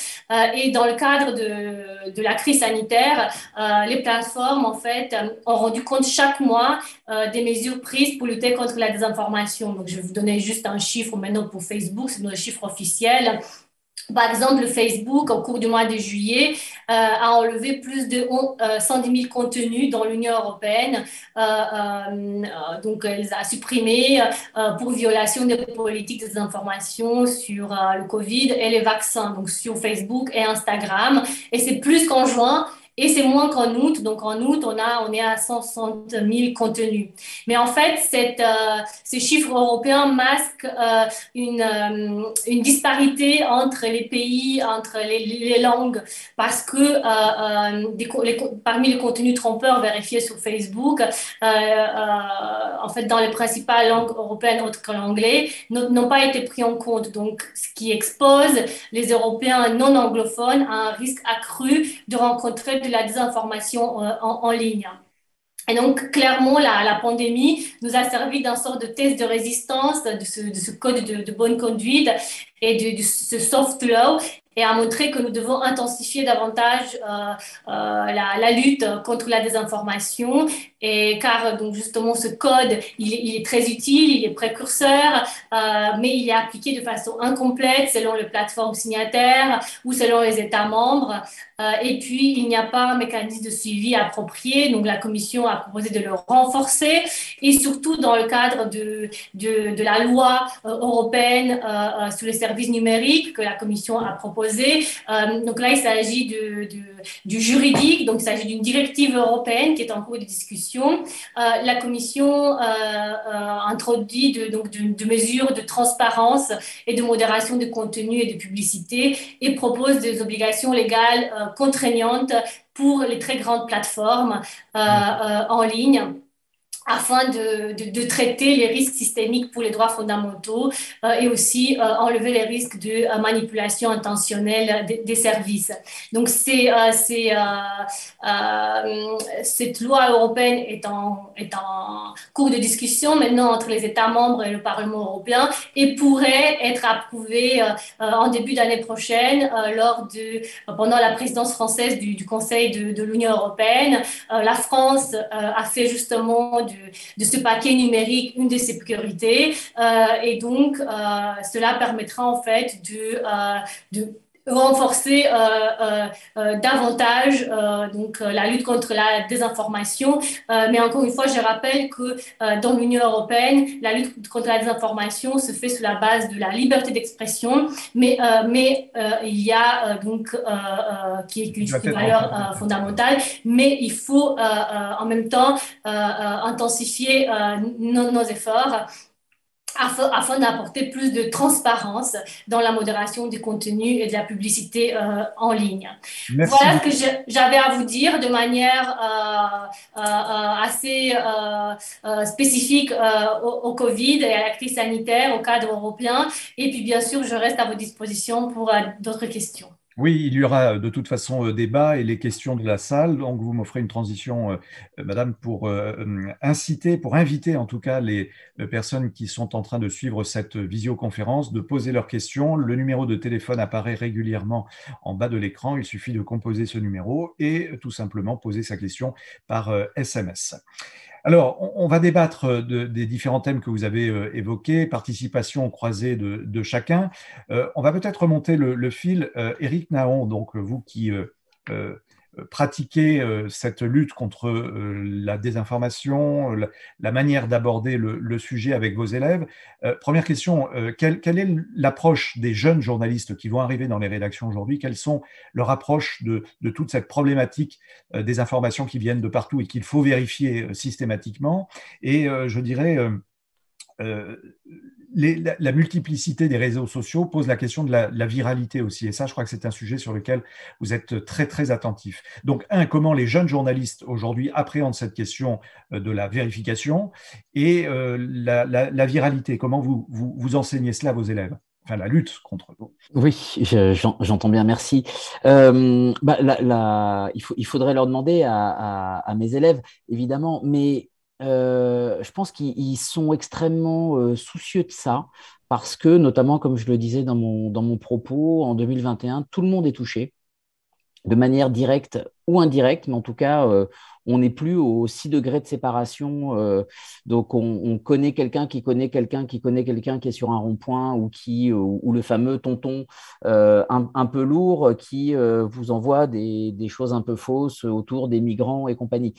[SPEAKER 5] Et dans le cadre de la crise sanitaire, les plateformes, en fait, ont rendu compte chaque mois des mesures prises pour lutter contre la désinformation. Donc, je vais vous donner juste un chiffre maintenant pour Facebook, c'est nos chiffres officiels. Par exemple, Facebook, au cours du mois de juillet, a enlevé plus de 110 000 contenus dans l'Union européenne. Donc, elle a supprimé pour violation des politiques de désinformation sur le Covid et les vaccins, donc sur Facebook et Instagram. Et c'est plus qu'en juin. Et c'est moins qu'en août. Donc, en août, on est à 160 000 contenus. Mais en fait, ces chiffres européens masquent une disparité entre les pays, entre les langues, parce que parmi les contenus trompeurs vérifiés sur Facebook, en fait, dans les principales langues européennes autres que l'anglais, n'ont pas été pris en compte. Donc, ce qui expose les Européens non anglophones à un risque accru de rencontrer de la désinformation en ligne. Et donc, clairement, la pandémie nous a servi d'un sort de test de résistance de ce code de bonne conduite et de ce soft law, et a montré que nous devons intensifier davantage la lutte contre la désinformation Et car donc justement ce code, il est très utile, il est précurseur, mais il est appliqué de façon incomplète selon les plateformes signataires ou selon les États membres. Et puis, il n'y a pas un mécanisme de suivi approprié. Donc, la Commission a proposé de le renforcer et surtout dans le cadre de la loi européenne sur les services numériques que la Commission a proposé. Donc là, il s'agit du juridique. Donc, il s'agit d'une directive européenne qui est en cours de discussion. La Commission introduit de mesures de transparence et de modération de contenu et de publicité et propose des obligations légales contraignantes pour les très grandes plateformes en ligne afin de traiter les risques systémiques pour les droits fondamentaux et aussi enlever les risques de manipulation intentionnelle des services. Donc, cette loi européenne est en cours de discussion maintenant entre les États membres et le Parlement européen et pourrait être approuvée en début d'année prochaine pendant la présidence française du Conseil de l'Union européenne. La France a fait justement de ce paquet numérique une de ses priorités et donc cela permettra en fait de renforcer davantage la lutte contre la désinformation. Mais encore une fois, je rappelle que dans l'Union européenne, la lutte contre la désinformation se fait sur la base de la liberté d'expression, mais il y a qui est une valeur fondamentale, mais il faut en même temps intensifier nos efforts afin d'apporter plus de transparence dans la modération du contenu et de la publicité en ligne.
[SPEAKER 1] Merci.
[SPEAKER 5] Voilà ce que j'avais à vous dire de manière assez spécifique au Covid et à la crise sanitaire, au cadre européen. Et puis, bien sûr, je reste à votre disposition pour d'autres questions.
[SPEAKER 1] Oui, il y aura de toute façon débat et les questions de la salle. Donc, vous m'offrez une transition, Madame, pour inviter en tout cas les personnes qui sont en train de suivre cette visioconférence de poser leurs questions. Le numéro de téléphone apparaît régulièrement en bas de l'écran. Il suffit de composer ce numéro et tout simplement poser sa question par SMS. Alors, on va débattre des différents thèmes que vous avez évoqués, participation croisée de chacun. On va peut-être remonter le fil. Éric Naon, donc vous qui pratiquez cette lutte contre la désinformation, la manière d'aborder le sujet avec vos élèves. Première question, quelle est l'approche des jeunes journalistes qui vont arriver dans les rédactions aujourd'hui? Quelles sont leurs approches de toute cette problématique des informations qui viennent de partout et qu'il faut vérifier systématiquement? Et je dirais... la multiplicité des réseaux sociaux pose la question de la viralité aussi. Et ça, je crois que c'est un sujet sur lequel vous êtes très, très attentif. Donc, comment les jeunes journalistes aujourd'hui appréhendent cette question de la vérification et la viralité? Comment vous enseignez cela à vos élèves? Enfin, la lutte contre.
[SPEAKER 2] Oui, j'entends bien, merci. Il faudrait leur demander à mes élèves, évidemment, mais je pense qu'ils sont extrêmement soucieux de ça parce que, notamment, comme je le disais dans mon propos, en 2021, tout le monde est touché de manière directe ou indirecte, mais en tout cas, on n'est plus aux 6 degrés de séparation. Donc, on connaît quelqu'un qui connaît quelqu'un qui connaît quelqu'un qui est sur un rond-point ou le fameux tonton un peu lourd qui vous envoie des choses un peu fausses autour des migrants et compagnie.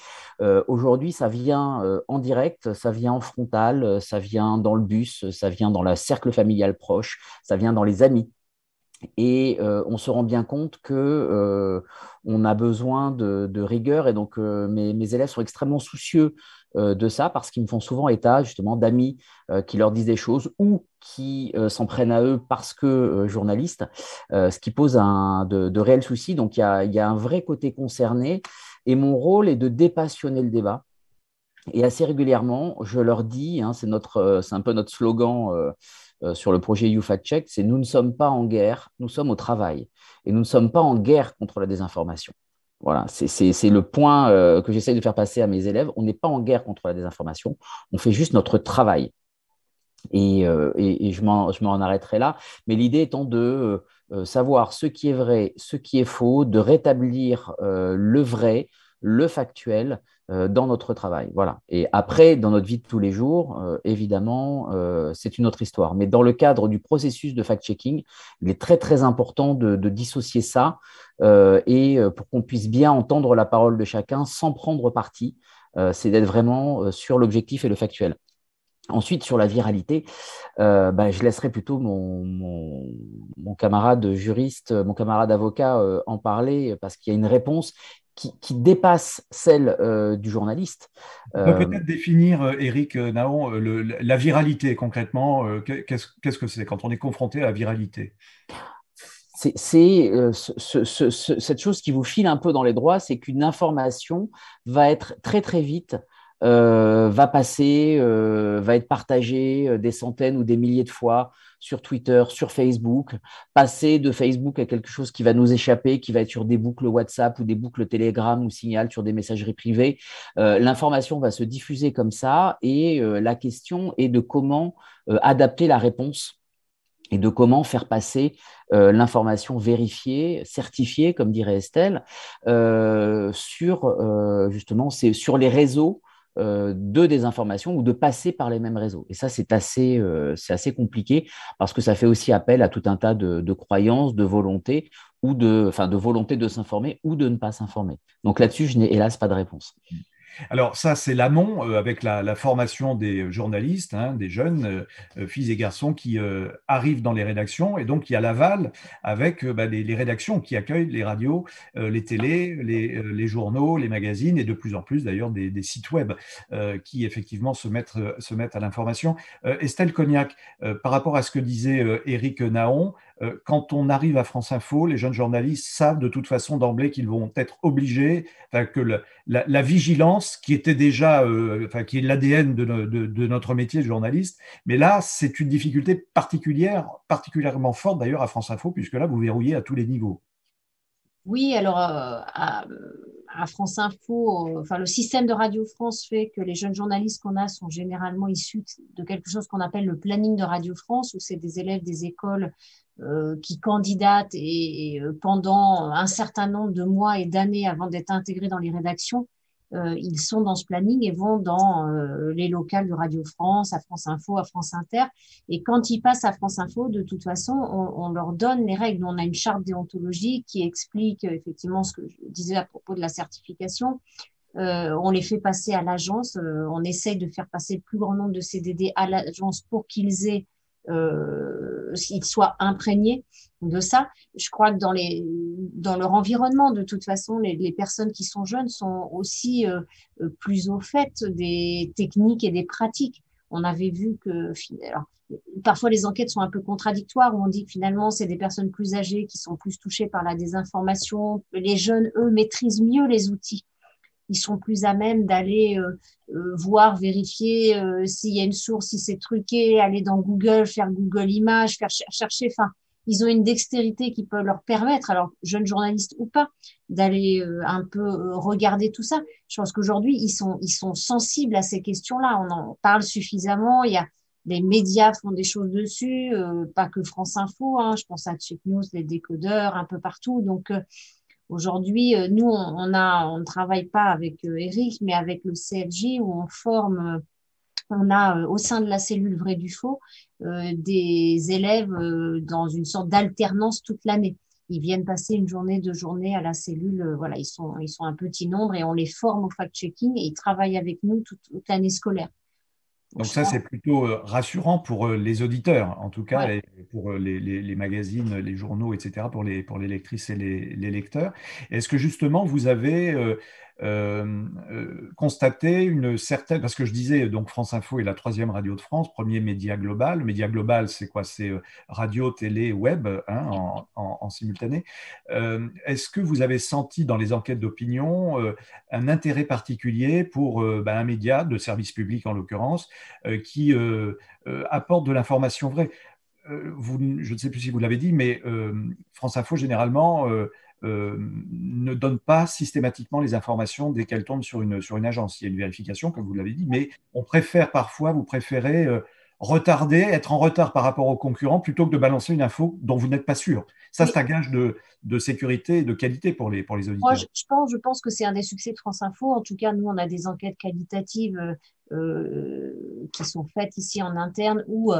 [SPEAKER 2] Aujourd'hui, ça vient en direct, ça vient en frontal, ça vient dans le bus, ça vient dans le cercle familial proche, ça vient dans les amis. Et on se rend bien compte qu'on a besoin de rigueur. Et donc, mes élèves sont extrêmement soucieux de ça parce qu'ils me font souvent état justement d'amis qui leur disent des choses ou qui s'en prennent à eux parce que journalistes, ce qui pose de réels soucis. Donc, il y a un vrai côté concerné. Et mon rôle est de dépassionner le débat. Et assez régulièrement, je leur dis, c'est un peu notre slogan sur le projet YouFactCheck, c'est « Nous ne sommes pas en guerre, nous sommes au travail. Et nous ne sommes pas en guerre contre la désinformation. » Voilà, c'est le point que j'essaye de faire passer à mes élèves. On n'est pas en guerre contre la désinformation, on fait juste notre travail. Et je m'en arrêterai là. Mais l'idée étant de savoir ce qui est vrai, ce qui est faux, de rétablir le vrai, le factuel dans notre travail. Voilà. Et après, dans notre vie de tous les jours, évidemment, c'est une autre histoire. Mais dans le cadre du processus de fact-checking, il est très, très important de dissocier ça et pour qu'on puisse bien entendre la parole de chacun sans prendre parti, c'est d'être vraiment sur l'objectif et le factuel. Ensuite, sur la viralité, je laisserai plutôt mon camarade juriste, mon camarade avocat en parler parce qu'il y a une réponse qui dépasse celle du journaliste.
[SPEAKER 1] On peut peut-être définir, Éric Naon, la viralité concrètement. Qu'est-ce que c'est quand on est confronté à la viralité?
[SPEAKER 2] C'est cette chose qui vous file un peu dans les droits, c'est qu'une information va être très très vite, va passer, va être partagée des centaines ou des milliers de fois sur Twitter, sur Facebook, passer de Facebook à quelque chose qui va nous échapper, qui va être sur des boucles WhatsApp ou des boucles Telegram ou Signal sur des messageries privées. L'information va se diffuser comme ça et la question est de comment adapter la réponse et de comment faire passer l'information vérifiée, certifiée, comme dirait Estelle, justement, c'est sur les réseaux de désinformation ou de passer par les mêmes réseaux. Et ça, c'est assez compliqué parce que ça fait aussi appel à tout un tas de croyances, de volontés, de volonté de s'informer ou de ne pas s'informer. Donc là-dessus, je n'ai hélas pas de réponse.
[SPEAKER 1] Alors ça, c'est l'amont avec la formation des journalistes, hein, des jeunes filles et garçons qui arrivent dans les rédactions. Et donc, il y a l'aval avec les rédactions qui accueillent les radios, les télés, les journaux, les magazines et de plus en plus d'ailleurs des sites web qui effectivement se mettent à l'information. Estelle Cognac, par rapport à ce que disait Éric Naon, quand on arrive à France Info, les jeunes journalistes savent de toute façon d'emblée qu'ils vont être obligés, que la vigilance qui était déjà, qui est l'ADN de notre métier de journaliste, mais là, c'est une difficulté particulièrement forte d'ailleurs à France Info, puisque là, vous verrouillez à tous les niveaux.
[SPEAKER 3] Oui, alors à France Info, le système de Radio France fait que les jeunes journalistes qu'on a sont généralement issus de quelque chose qu'on appelle le planning de Radio France, où c'est des élèves des écoles qui candidatent et pendant un certain nombre de mois et d'années avant d'être intégrés dans les rédactions, ils sont dans ce planning et vont dans les locales de Radio France, à France Info, à France Inter. Et quand ils passent à France Info, de toute façon, on leur donne les règles. On a une charte déontologique qui explique effectivement ce que je disais à propos de la certification. On les fait passer à l'agence. On essaye de faire passer le plus grand nombre de CDD à l'agence pour qu'ils soient imprégnés de ça. Je crois que dans leur environnement, de toute façon, les personnes qui sont jeunes sont aussi plus au fait des techniques et des pratiques. On avait vu que alors, parfois les enquêtes sont un peu contradictoires où on dit que finalement c'est des personnes plus âgées qui sont plus touchées par la désinformation. Les jeunes, eux, maîtrisent mieux les outils. Ils sont plus à même d'aller voir, vérifier s'il y a une source, si c'est truqué, aller dans Google, faire Google Images, faire chercher. Enfin, ils ont une dextérité qui peut leur permettre, alors jeunes journalistes ou pas, d'aller un peu regarder tout ça. Je pense qu'aujourd'hui, ils sont sensibles à ces questions-là. On en parle suffisamment. Il y a les médias font des choses dessus, pas que France Info. Hein, je pense à Check News, les décodeurs, un peu partout. Donc aujourd'hui, nous, on ne travaille pas avec Eric, mais avec le CFJ où on forme, on a au sein de la cellule Vrai du Faux des élèves dans une sorte d'alternance toute l'année. Ils viennent passer une journée, 2 journées à la cellule. Voilà, ils sont un petit nombre et on les forme au fact-checking et ils travaillent avec nous toute l'année scolaire.
[SPEAKER 1] Donc ça, c'est plutôt rassurant pour les auditeurs, en tout cas,
[SPEAKER 3] Ouais.
[SPEAKER 1] et pour les magazines, les journaux, etc., pour les lectrices et les lecteurs. Est-ce que justement, vous avez constaté une certaine... Parce que je disais, donc France Info est la 3e radio de France, premier média global. Le média global, c'est quoi? C'est radio, télé, web, hein, en simultané. Est-ce que vous avez senti dans les enquêtes d'opinion un intérêt particulier pour un média de service public, en l'occurrence, qui apporte de l'information vraie? Je ne sais plus si vous l'avez dit, mais France Info, généralement, ne donne pas systématiquement les informations dès qu'elles tombent sur une agence. Il y a une vérification, comme vous l'avez dit, mais on préfère parfois, vous préférez retarder, être en retard par rapport aux concurrents plutôt que de balancer une info dont vous n'êtes pas sûr. Ça, c'est un gage de sécurité et de qualité pour les auditeurs.
[SPEAKER 3] Moi, je pense que c'est un des succès de France Info. En tout cas, nous, on a des enquêtes qualitatives qui sont faites ici en interne où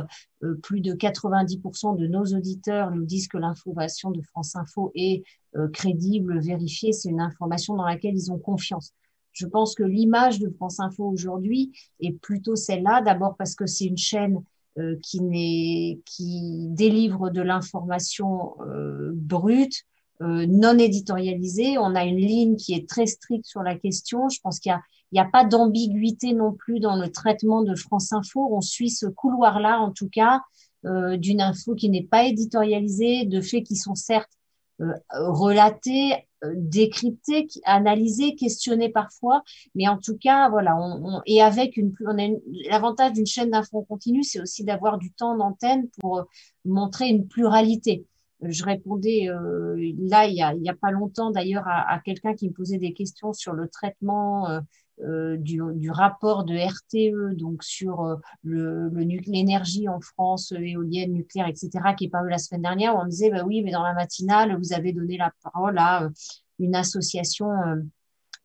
[SPEAKER 3] plus de 90% de nos auditeurs nous disent que l'information de France Info est crédible, vérifiée. C'est une information dans laquelle ils ont confiance. Je pense que l'image de France Info aujourd'hui est plutôt celle-là. D'abord parce que c'est une chaîne qui délivre de l'information brute, non éditorialisée. On a une ligne qui est très stricte sur la question. Je pense qu'il y a pas d'ambiguïté non plus dans le traitement de France Info. On suit ce couloir-là, en tout cas, d'une info qui n'est pas éditorialisée, de faits qui sont certes relatés, décryptés, analysés, questionnés parfois, mais en tout cas, voilà, et avec l'avantage d'une chaîne d'info continue, c'est aussi d'avoir du temps d'antenne pour montrer une pluralité. Je répondais là, il y a pas longtemps d'ailleurs à quelqu'un qui me posait des questions sur le traitement du rapport de RTE, donc sur l'énergie en France, éolienne, nucléaire, etc., qui est paru la semaine dernière, où on me disait, bah oui, mais dans la matinale, vous avez donné la parole à une association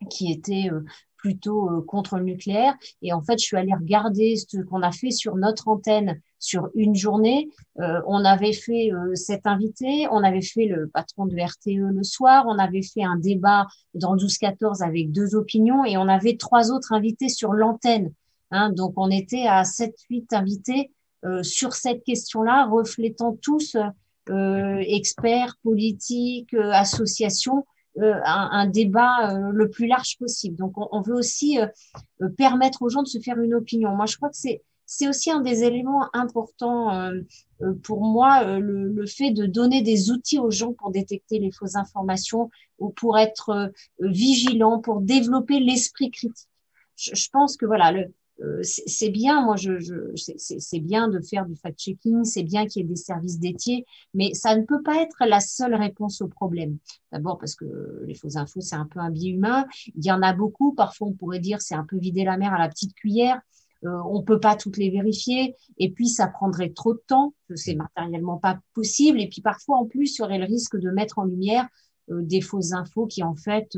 [SPEAKER 3] qui était plutôt contre le nucléaire. Et en fait, je suis allée regarder ce qu'on a fait sur notre antenne sur une journée. On avait fait cet invité, on avait fait le patron de RTE le soir, on avait fait un débat dans le 12-14 avec 2 opinions et on avait 3 autres invités sur l'antenne. Donc, on était à 7-8 invités sur cette question-là, reflétant tous experts, politiques, associations, un débat le plus large possible. Donc, on veut aussi permettre aux gens de se faire une opinion. Moi, je crois que c'est aussi un des éléments importants pour moi, le fait de donner des outils aux gens pour détecter les fausses informations ou pour être vigilant, pour développer l'esprit critique. Je pense que voilà, c'est bien, moi, c'est bien de faire du fact-checking, c'est bien qu'il y ait des services dédiés, mais ça ne peut pas être la seule réponse au problème. D'abord parce que les fausses infos, c'est un peu un biais humain. Il y en a beaucoup. Parfois, on pourrait dire c'est un peu vider la mer à la petite cuillère. On peut pas toutes les vérifier. Et puis, ça prendrait trop de temps. C'est matériellement pas possible. Et puis, parfois, en plus, il y aurait le risque de mettre en lumière des fausses infos qui, en fait,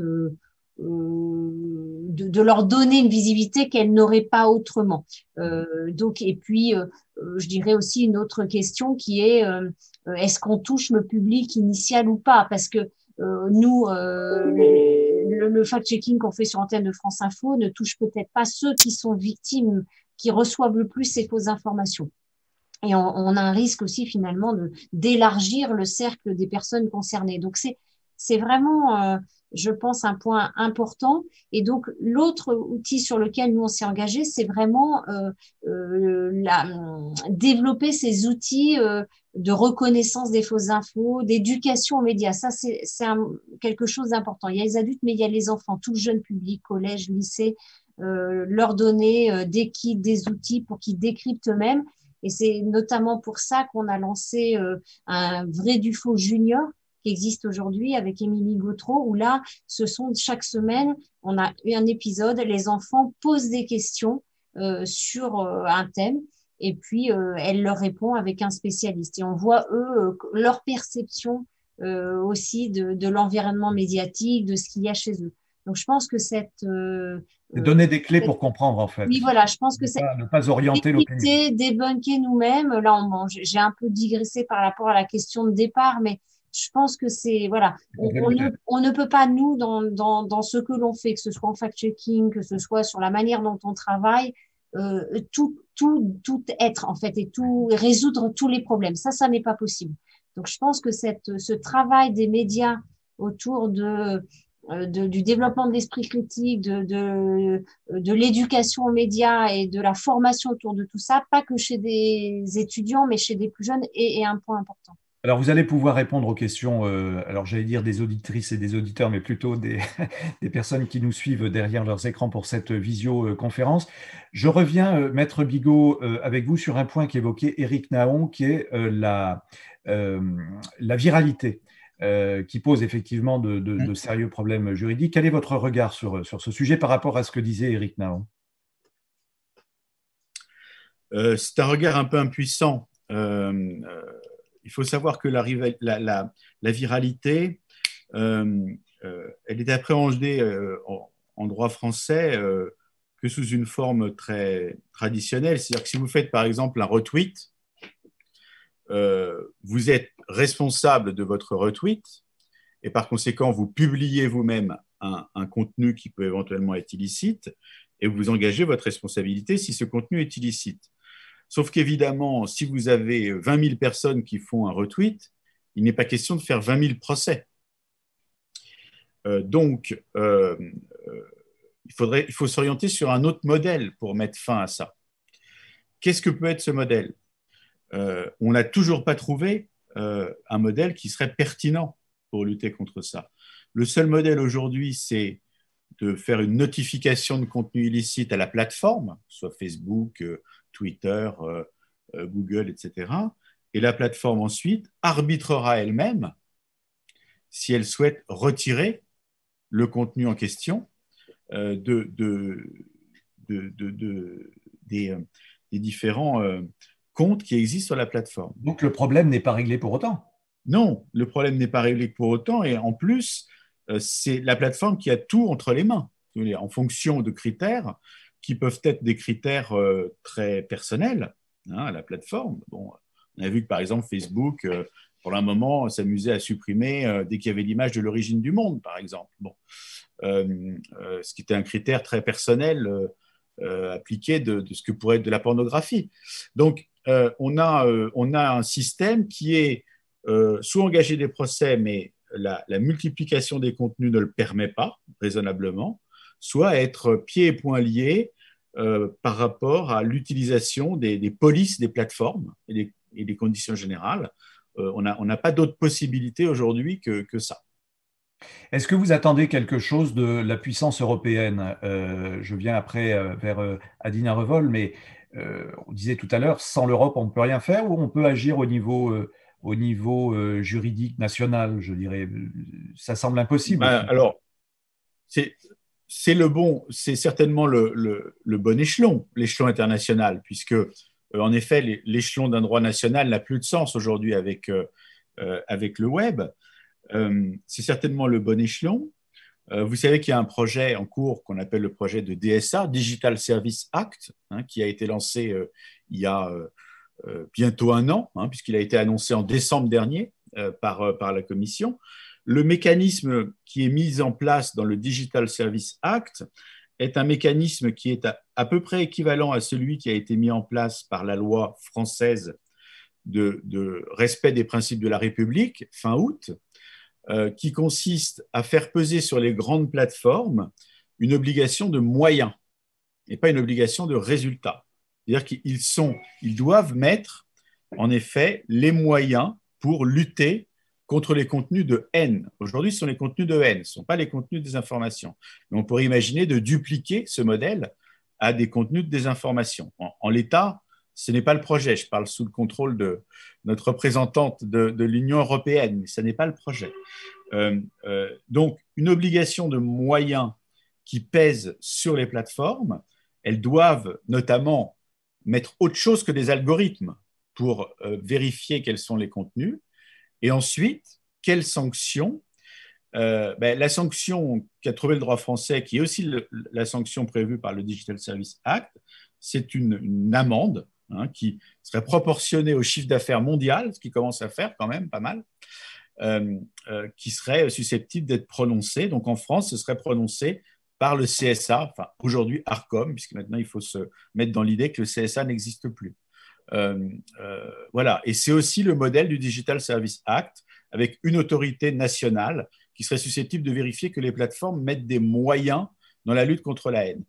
[SPEAKER 3] de leur donner une visibilité qu'elles n'auraient pas autrement. Donc, et puis, je dirais aussi une autre question qui est est-ce qu'on touche le public initial ou pas? Parce que nous, le fact-checking qu'on fait sur antenne de France Info ne touche peut-être pas ceux qui sont victimes, qui reçoivent le plus ces fausses informations. Et on a un risque aussi finalement d'élargir le cercle des personnes concernées. Donc c'est vraiment, je pense, un point important. Et donc l'autre outil sur lequel nous on s'est engagé, c'est vraiment développer ces outils de reconnaissance des fausses infos, d'éducation aux médias. Ça c'est quelque chose d'important. Il y a les adultes, mais il y a les enfants, tout le jeune public, collège, lycée, leur donner des kits, des outils pour qu'ils décryptent eux-mêmes. Et c'est notamment pour ça qu'on a lancé un vrai du faux junior qui existe aujourd'hui avec Émilie Gautreau, où là, chaque semaine, on a eu un épisode, les enfants posent des questions sur un thème, et puis elle leur répond avec un spécialiste. Et on voit, eux, leur perception aussi de l'environnement médiatique, de ce qu'il y a chez eux. Donc, je pense que
[SPEAKER 1] donner des clés pour comprendre, en fait.
[SPEAKER 3] Oui, voilà, je pense que c'est
[SPEAKER 1] ne pas orienter l'opinion.
[SPEAKER 3] Débunker nous-mêmes. Là, j'ai un peu digressé par rapport à la question de départ, mais je pense que c'est, voilà, on ne peut pas, nous, dans ce que l'on fait, que ce soit en fact-checking, que ce soit sur la manière dont on travaille, tout être, en fait, et résoudre tous les problèmes. Ça n'est pas possible. Donc, je pense que ce travail des médias autour du développement de l'esprit critique, de l'éducation aux médias et de la formation autour de tout ça, pas que chez des étudiants, mais chez des plus jeunes, est un point important.
[SPEAKER 1] Alors, vous allez pouvoir répondre aux questions, alors j'allais dire des auditrices et des auditeurs, mais plutôt des personnes qui nous suivent derrière leurs écrans pour cette visioconférence. Je reviens, Maître Bigot, avec vous sur un point qu'évoquait Éric Naon, qui est la viralité. Qui pose effectivement de sérieux problèmes juridiques. Quel est votre regard sur ce sujet par rapport à ce que disait Éric Naon ?
[SPEAKER 4] C'est un regard un peu impuissant. Il faut savoir que la viralité, elle est appréhendée en droit français que sous une forme très traditionnelle. C'est-à-dire que si vous faites par exemple un retweet, vous êtes responsable de votre retweet et par conséquent, vous publiez vous-même un contenu qui peut éventuellement être illicite et vous engagez votre responsabilité si ce contenu est illicite. Sauf qu'évidemment, si vous avez 20 000 personnes qui font un retweet, il n'est pas question de faire 20 000 procès. Donc, il faut s'orienter sur un autre modèle pour mettre fin à ça. Qu'est-ce que peut être ce modèle ? On n'a toujours pas trouvé un modèle qui serait pertinent pour lutter contre ça. Le seul modèle aujourd'hui, c'est de faire une notification de contenu illicite à la plateforme, soit Facebook, Twitter, Google, etc. Et la plateforme ensuite arbitrera elle-même si elle souhaite retirer le contenu en question des différents comptes qui existent sur la plateforme.
[SPEAKER 1] Donc le problème n'est pas réglé pour autant.
[SPEAKER 4] Non, le problème n'est pas réglé pour autant. Et en plus, c'est la plateforme qui a tout entre les mains, en fonction de critères qui peuvent être des critères très personnels à la plateforme. Bon, on a vu que par exemple Facebook, pour un moment, s'amusait à supprimer dès qu'il y avait l'image de l'origine du monde, par exemple. Bon. Ce qui était un critère très personnel appliqué de ce que pourrait être de la pornographie. Donc, on a un système qui est soit engager des procès, mais la multiplication des contenus ne le permet pas, raisonnablement, soit être pieds et poings liés par rapport à l'utilisation des polices des plateformes et des conditions générales. On n'a pas d'autre possibilité aujourd'hui que ça.
[SPEAKER 1] Est-ce que vous attendez quelque chose de la puissance européenne ? Je viens après vers Adina Revol, mais on disait tout à l'heure, sans l'Europe, on ne peut rien faire ou on peut agir au niveau juridique national, je dirais. Ça semble impossible.
[SPEAKER 4] Alors, c'est certainement le bon échelon, l'échelon international, puisque, en effet, l'échelon d'un droit national n'a plus de sens aujourd'hui avec le web. C'est certainement le bon échelon. Vous savez qu'il y a un projet en cours qu'on appelle le projet de DSA, Digital Service Act, qui a été lancé il y a bientôt un an, puisqu'il a été annoncé en décembre dernier par la Commission. Le mécanisme qui est mis en place dans le Digital Service Act est un mécanisme qui est à peu près équivalent à celui qui a été mis en place par la loi française de respect des principes de la République, fin août, qui consiste à faire peser sur les grandes plateformes une obligation de moyens et pas une obligation de résultats. C'est-à-dire qu'ils doivent mettre, en effet, les moyens pour lutter contre les contenus de haine. Aujourd'hui, ce sont les contenus de haine, ce ne sont pas les contenus de désinformation. Mais on pourrait imaginer de dupliquer ce modèle à des contenus de désinformation. En l'état, ce n'est pas le projet. Je parle sous le contrôle de notre représentante de l'Union européenne, mais ce n'est pas le projet. Donc, une obligation de moyens qui pèse sur les plateformes, elles doivent notamment mettre autre chose que des algorithmes pour vérifier quels sont les contenus. Et ensuite, quelles sanctions la sanction qu'a trouvée le droit français, qui est aussi la sanction prévue par le Digital Service Act, c'est une amende qui serait proportionnée au chiffre d'affaires mondial, ce qui commence à faire quand même pas mal, qui serait susceptible d'être prononcée. Donc en France, ce serait prononcé par le CSA, enfin aujourd'hui Arcom, puisque maintenant il faut se mettre dans l'idée que le CSA n'existe plus. Voilà. Et c'est aussi le modèle du Digital Service Act, avec une autorité nationale qui serait susceptible de vérifier que les plateformes mettent des moyens dans la lutte contre la haine.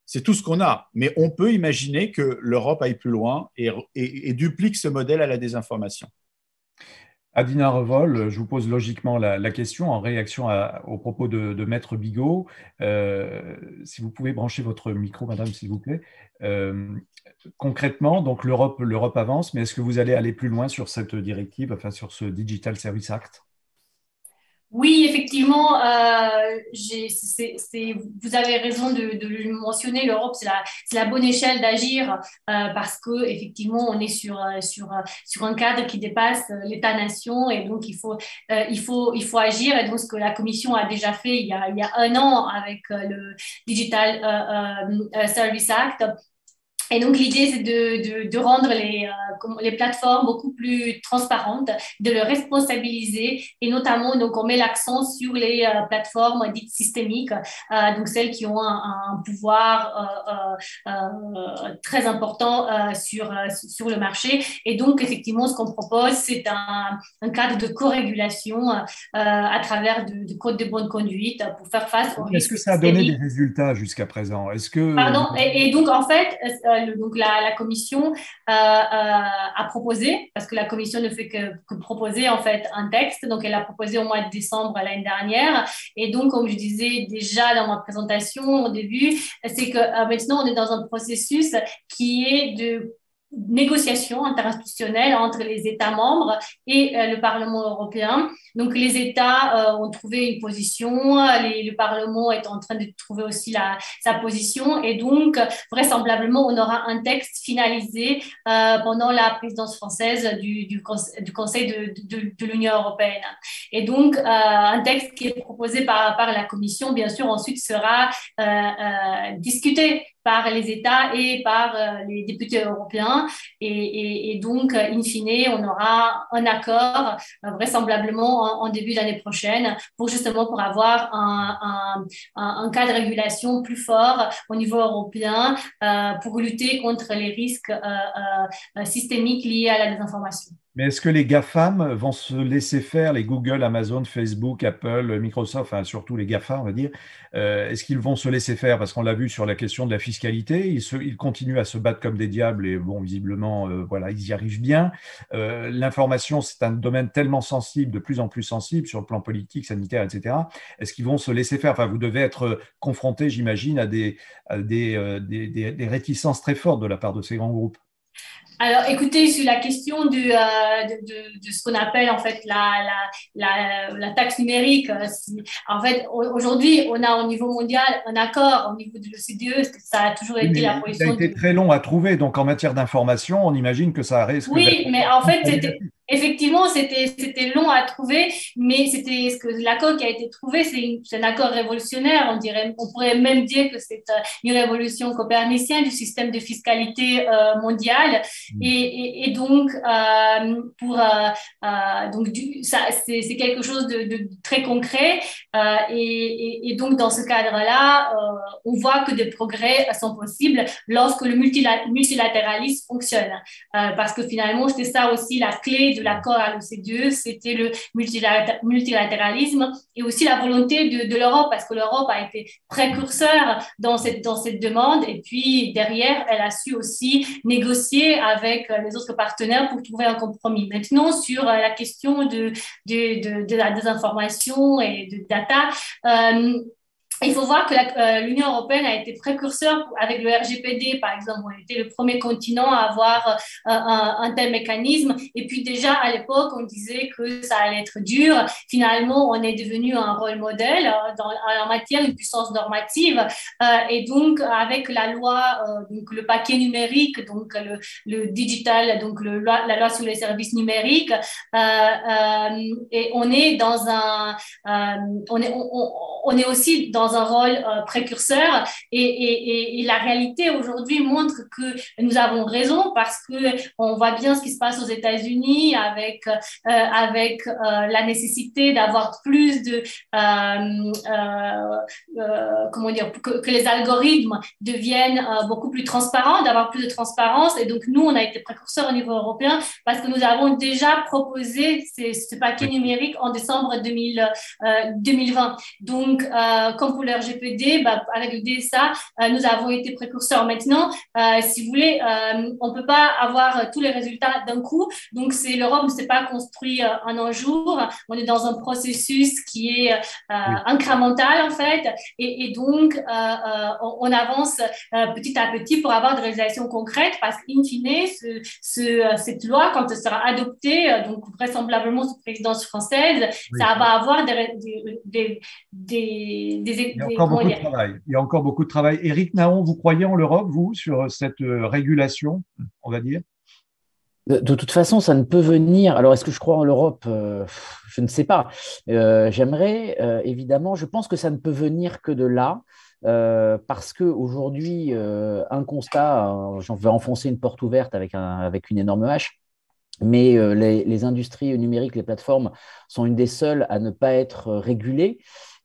[SPEAKER 4] C'est tout ce qu'on a, mais on peut imaginer que l'Europe aille plus loin et duplique ce modèle à la désinformation.
[SPEAKER 1] Adina Revol, je vous pose logiquement la question en réaction aux propos de Maître Bigot. Si vous pouvez brancher votre micro, madame, s'il vous plaît. Concrètement, donc l'Europe avance, mais est-ce que vous allez aller plus loin sur cette directive, enfin sur ce Digital Service Act ?
[SPEAKER 5] Oui, effectivement, vous avez raison de le mentionner. L'Europe, c'est la bonne échelle d'agir parce que effectivement, on est sur un cadre qui dépasse l'État-nation et donc il faut agir. Et donc, ce que la Commission a déjà fait il y a un an avec le Digital Service Act. Et donc, l'idée, c'est de rendre les plateformes beaucoup plus transparentes, de les responsabiliser. Et notamment, donc, on met l'accent sur les plateformes dites systémiques, donc celles qui ont un pouvoir très important sur le marché. Et donc, effectivement, ce qu'on propose, c'est un cadre de co-régulation à travers de codes de bonne conduite pour faire face aux
[SPEAKER 1] Est-ce que
[SPEAKER 5] risques
[SPEAKER 1] ça a donné des
[SPEAKER 5] systémiques.
[SPEAKER 1] résultats jusqu'à présent? Est-ce que
[SPEAKER 5] Pardon. Et donc, en fait, donc la Commission a proposé, parce que la Commission ne fait que proposer en fait un texte. Donc, elle a proposé au mois de décembre l'année dernière. Et donc, comme je disais déjà dans ma présentation au début, c'est que maintenant, on est dans un processus qui est de négociation interinstitutionnelle entre les États membres et le Parlement européen. Donc, les États ont trouvé une position, le Parlement est en train de trouver aussi sa position et donc, vraisemblablement, on aura un texte finalisé pendant la présidence française du Conseil de l'Union européenne. Et donc, un texte qui est proposé par la Commission, bien sûr, ensuite sera discuté par les États et par les députés européens. Et donc, in fine, on aura un accord vraisemblablement en début d'année prochaine pour avoir un cas de régulation plus fort au niveau européen pour lutter contre les risques systémiques liés à la désinformation.
[SPEAKER 1] Mais est-ce que les GAFAM vont se laisser faire, les Google, Amazon, Facebook, Apple, Microsoft, enfin surtout les GAFA, on va dire, est-ce qu'ils vont se laisser faire? Parce qu'on l'a vu sur la question de la fiscalité, ils continuent à se battre comme des diables et bon, visiblement, voilà, ils y arrivent bien. L'information, c'est un domaine tellement sensible, de plus en plus sensible sur le plan politique, sanitaire, etc. Est-ce qu'ils vont se laisser faire? Enfin, vous devez être confronté, j'imagine, des réticences très fortes de la part de ces grands groupes.
[SPEAKER 5] Alors, écoutez, sur la question de ce qu'on appelle en fait la taxe numérique, en fait, aujourd'hui, on a au niveau mondial un accord au niveau de l'OCDE, ça a toujours
[SPEAKER 1] Oui,
[SPEAKER 5] été
[SPEAKER 1] mais
[SPEAKER 5] la
[SPEAKER 1] ça a
[SPEAKER 5] position
[SPEAKER 1] été très long à trouver, donc en matière d'information, on imagine que ça risque d'être
[SPEAKER 5] Oui, mais en
[SPEAKER 1] plus
[SPEAKER 5] fait,
[SPEAKER 1] problématique.
[SPEAKER 5] effectivement, c'était long à trouver, mais c'était ce que l'accord qui a été trouvé, c'est un accord révolutionnaire, on pourrait même dire que c'est une révolution copernicienne du système de fiscalité mondial, et donc c'est quelque chose de très concret, et donc dans ce cadre-là, on voit que des progrès sont possibles lorsque le multilatéralisme fonctionne. Parce que finalement, c'était ça aussi la clé de l'accord à l'OCDE, c'était le multilatéralisme et aussi la volonté de l'Europe, parce que l'Europe a été précurseur dans cette demande et puis derrière, elle a su aussi négocier avec les autres partenaires pour trouver un compromis. Maintenant, sur la question de la désinformation et de data, il faut voir que l'Union européenne a été précurseur avec le RGPD, par exemple. On était le premier continent à avoir un tel mécanisme. Et puis déjà, à l'époque, on disait que ça allait être dur. Finalement, on est devenu un rôle modèle en matière de puissance normative. Et donc, avec la loi, donc le paquet numérique, donc le digital, donc la loi sur les services numériques, et on est dans on est aussi dans un rôle précurseur et la réalité aujourd'hui montre que nous avons raison parce que on voit bien ce qui se passe aux États-Unis avec la nécessité d'avoir plus de comment dire que les algorithmes deviennent beaucoup plus transparents, d'avoir plus de transparence et donc nous on a été précurseurs au niveau européen parce que nous avons déjà proposé ce paquet numérique en décembre 2020. Donc, comme vous pour le RGPD, avec le DSA, nous avons été précurseurs. Maintenant, si vous voulez, on ne peut pas avoir tous les résultats d'un coup. Donc, l'Europe ne s'est pas construit en un jour. On est dans un processus qui est incrémental, en fait. Et donc, on avance petit à petit pour avoir des réalisations concrètes parce qu'in fine, cette loi, quand elle sera adoptée, donc vraisemblablement sous présidence française, ça va avoir il
[SPEAKER 1] y a encore beaucoup de travail. Il y a encore beaucoup de travail. Éric Naon, vous croyez en l'Europe, vous, sur cette régulation, on va dire?
[SPEAKER 2] De toute façon, ça ne peut venir. Alors, est-ce que je crois en l'Europe? Je ne sais pas. J'aimerais, évidemment, je pense que ça ne peut venir que de là. Parce qu'aujourd'hui, un constat, j'en vais enfoncer une porte ouverte avec une énorme hache, mais les industries numériques, les plateformes sont une des seules à ne pas être régulées.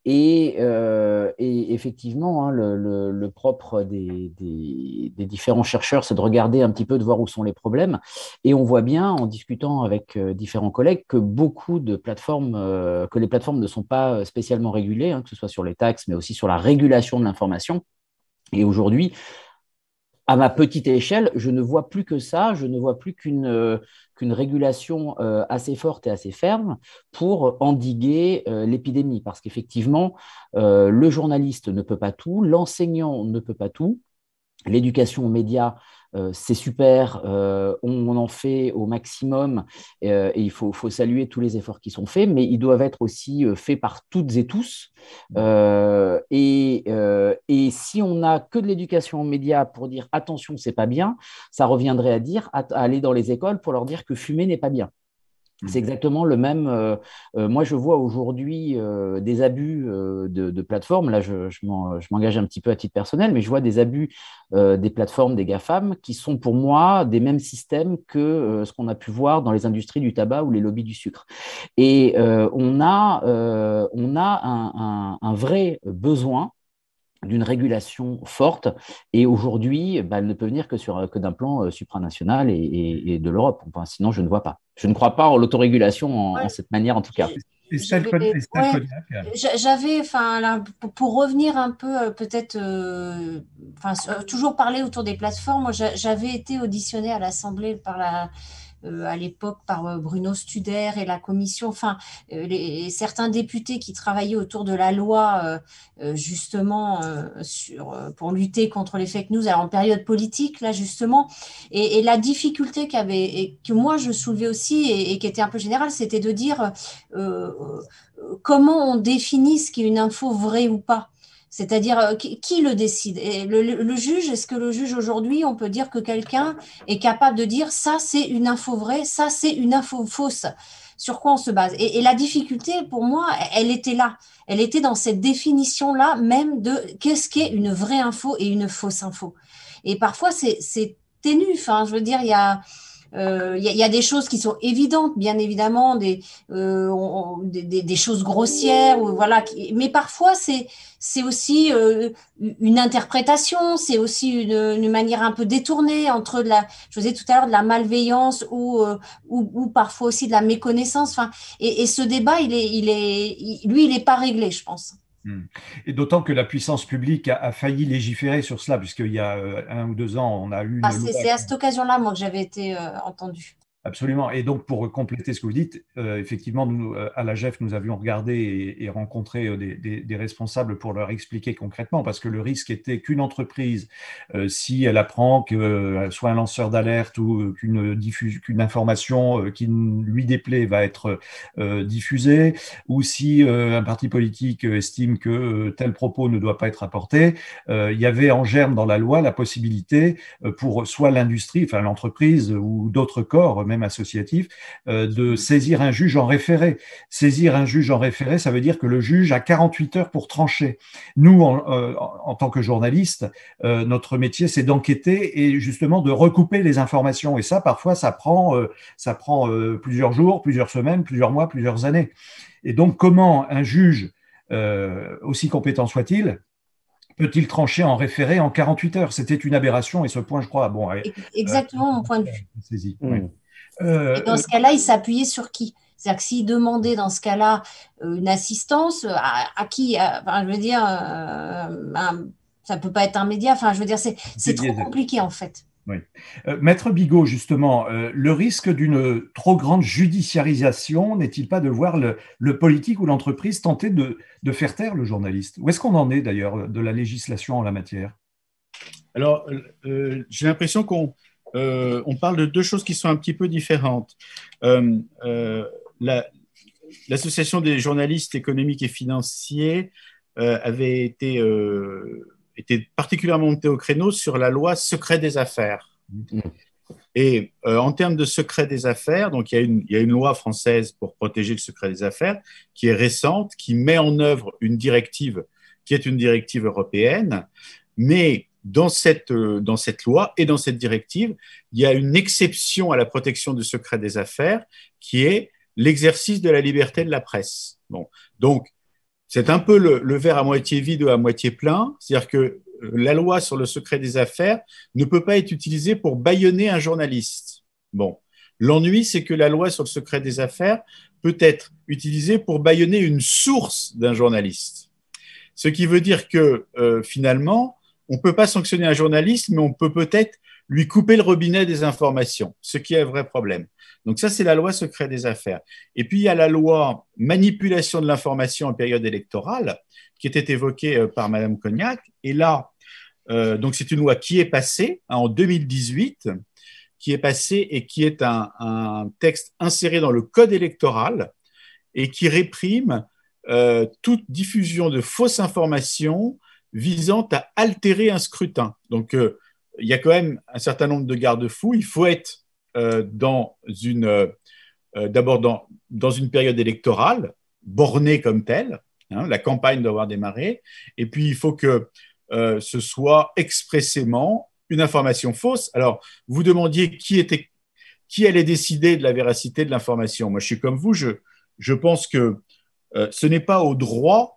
[SPEAKER 2] Et effectivement, hein, le propre des différents chercheurs, c'est de regarder un petit peu, de voir où sont les problèmes. Et on voit bien, en discutant avec différents collègues, que que les plateformes ne sont pas spécialement régulées, hein, que ce soit sur les taxes, mais aussi sur la régulation de l'information. Et aujourd'hui, à ma petite échelle, je ne vois plus que ça, je ne vois plus qu'une régulation assez forte et assez ferme pour endiguer l'épidémie. Parce qu'effectivement, le journaliste ne peut pas tout, l'enseignant ne peut pas tout, l'éducation aux médias, c'est super, on en fait au maximum et il faut saluer tous les efforts qui sont faits, mais ils doivent être aussi faits par toutes et tous. Et si on n'a que de l'éducation aux médias pour dire attention, c'est pas bien, ça reviendrait à dire à aller dans les écoles pour leur dire que fumer n'est pas bien. C'est exactement le même. Moi, je vois aujourd'hui des abus de plateformes. Là, je m'engage un petit peu à titre personnel, mais je vois des abus des plateformes, des GAFAM, qui sont pour moi des mêmes systèmes que ce qu'on a pu voir dans les industries du tabac ou les lobbies du sucre. Et on a un vrai besoin d'une régulation forte. Et aujourd'hui, elle ne peut venir que d'un plan supranational et de l'Europe. Enfin, sinon, je ne vois pas. Je ne crois pas en l'autorégulation en cette manière, en tout cas.
[SPEAKER 3] J'avais, pour revenir un peu, peut-être, toujours parler autour des plateformes, moi, j'avais été auditionnée à l'Assemblée à l'époque par Bruno Studer et la commission, certains députés qui travaillaient autour de la loi justement pour lutter contre les fake news en période politique, là justement, et la difficulté que moi je soulevais aussi et qui était un peu générale, c'était de dire comment on définit ce qui est une info vraie ou pas. C'est-à-dire, qui le décide? Et le juge, est-ce que le juge aujourd'hui, on peut dire que quelqu'un est capable de dire ça, c'est une info vraie, ça, c'est une info fausse? Sur quoi on se base? Et la difficulté, pour moi, elle était là. Elle était dans cette définition-là même de qu'est-ce qu'est une vraie info et une fausse info. Et parfois, c'est ténu. Enfin, je veux dire, il y a des choses qui sont évidentes, bien évidemment, des choses grossières, voilà. Mais parfois, c'est aussi une interprétation, c'est aussi une manière un peu détournée entre je vous disais tout à l'heure, de la malveillance ou parfois aussi de la méconnaissance. Enfin, et ce débat, il est pas réglé, je pense.
[SPEAKER 1] Et d'autant que la puissance publique a failli légiférer sur cela, puisqu'il y a 1 ou 2 ans, on a eu une loi.
[SPEAKER 3] C'est à cette occasion-là, moi, que j'avais été entendue.
[SPEAKER 1] Absolument. Et donc, pour compléter ce que vous dites, effectivement, nous, à l'AGEF, nous avions regardé et rencontré des responsables pour leur expliquer concrètement, parce que le risque était qu'une entreprise, si elle apprend que soit un lanceur d'alerte ou qu'une information qui lui déplaît va être diffusée, ou si un parti politique estime que tel propos ne doit pas être apporté, il y avait en germe dans la loi la possibilité pour soit l'industrie, enfin l'entreprise ou d'autres corps, même associatif, de saisir un juge en référé. Saisir un juge en référé, ça veut dire que le juge a 48 heures pour trancher. Nous, en tant que journalistes, notre métier, c'est d'enquêter et justement de recouper les informations. Et ça, parfois, ça prend plusieurs jours, plusieurs semaines, plusieurs mois, plusieurs années. Et donc, comment un juge, aussi compétent soit-il, peut-il trancher en référé en 48 heures? C'était une aberration et ce point, je crois,
[SPEAKER 3] Exactement mon point de vue.
[SPEAKER 1] Saisi.
[SPEAKER 3] Et dans ce cas-là, il s'appuyait sur qui? C'est-à-dire que s'il demandait dans ce cas-là une assistance, à qui enfin, je veux dire, ça ne peut pas être un média. Enfin, je veux dire, c'est trop compliqué en fait.
[SPEAKER 1] Oui. Maître Bigot, justement, le risque d'une trop grande judiciarisation n'est-il pas de voir le politique ou l'entreprise tenter de faire taire le journaliste? Où est-ce qu'on en est d'ailleurs de la législation en la matière?
[SPEAKER 4] Alors, j'ai l'impression qu'on parle de deux choses qui sont un petit peu différentes. L'Association des journalistes économiques et financiers avait été particulièrement montée au créneau sur la loi secret des affaires. Et en termes de secret des affaires, donc il y a une loi française pour protéger le secret des affaires qui est récente, qui met en œuvre une directive qui est une directive européenne, mais dans cette loi et dans cette directive, il y a une exception à la protection du secret des affaires qui est l'exercice de la liberté de la presse. Bon, donc, c'est un peu le verre à moitié vide ou à moitié plein, c'est-à-dire que la loi sur le secret des affaires ne peut pas être utilisée pour bâillonner un journaliste. Bon, l'ennui, c'est que la loi sur le secret des affaires peut être utilisée pour bâillonner une source d'un journaliste. Ce qui veut dire que finalement, on ne peut pas sanctionner un journaliste, mais on peut peut-être lui couper le robinet des informations, ce qui est un vrai problème. Donc ça, c'est la loi secret des affaires. Et puis, il y a la loi manipulation de l'information en période électorale, qui était évoquée par Madame Cognac. Et là, donc c'est une loi qui est passée en 2018, qui est passée et qui est un texte inséré dans le code électoral et qui réprime toute diffusion de fausses informations visant à altérer un scrutin. Donc, il y a quand même un certain nombre de garde-fous. Il faut être d'abord dans une période électorale, bornée comme telle. Hein, la campagne doit avoir démarré. Et puis, il faut que ce soit expressément une information fausse. Alors, vous demandiez qui allait décider de la véracité de l'information. Moi, je suis comme vous. Je pense que ce n'est pas au droit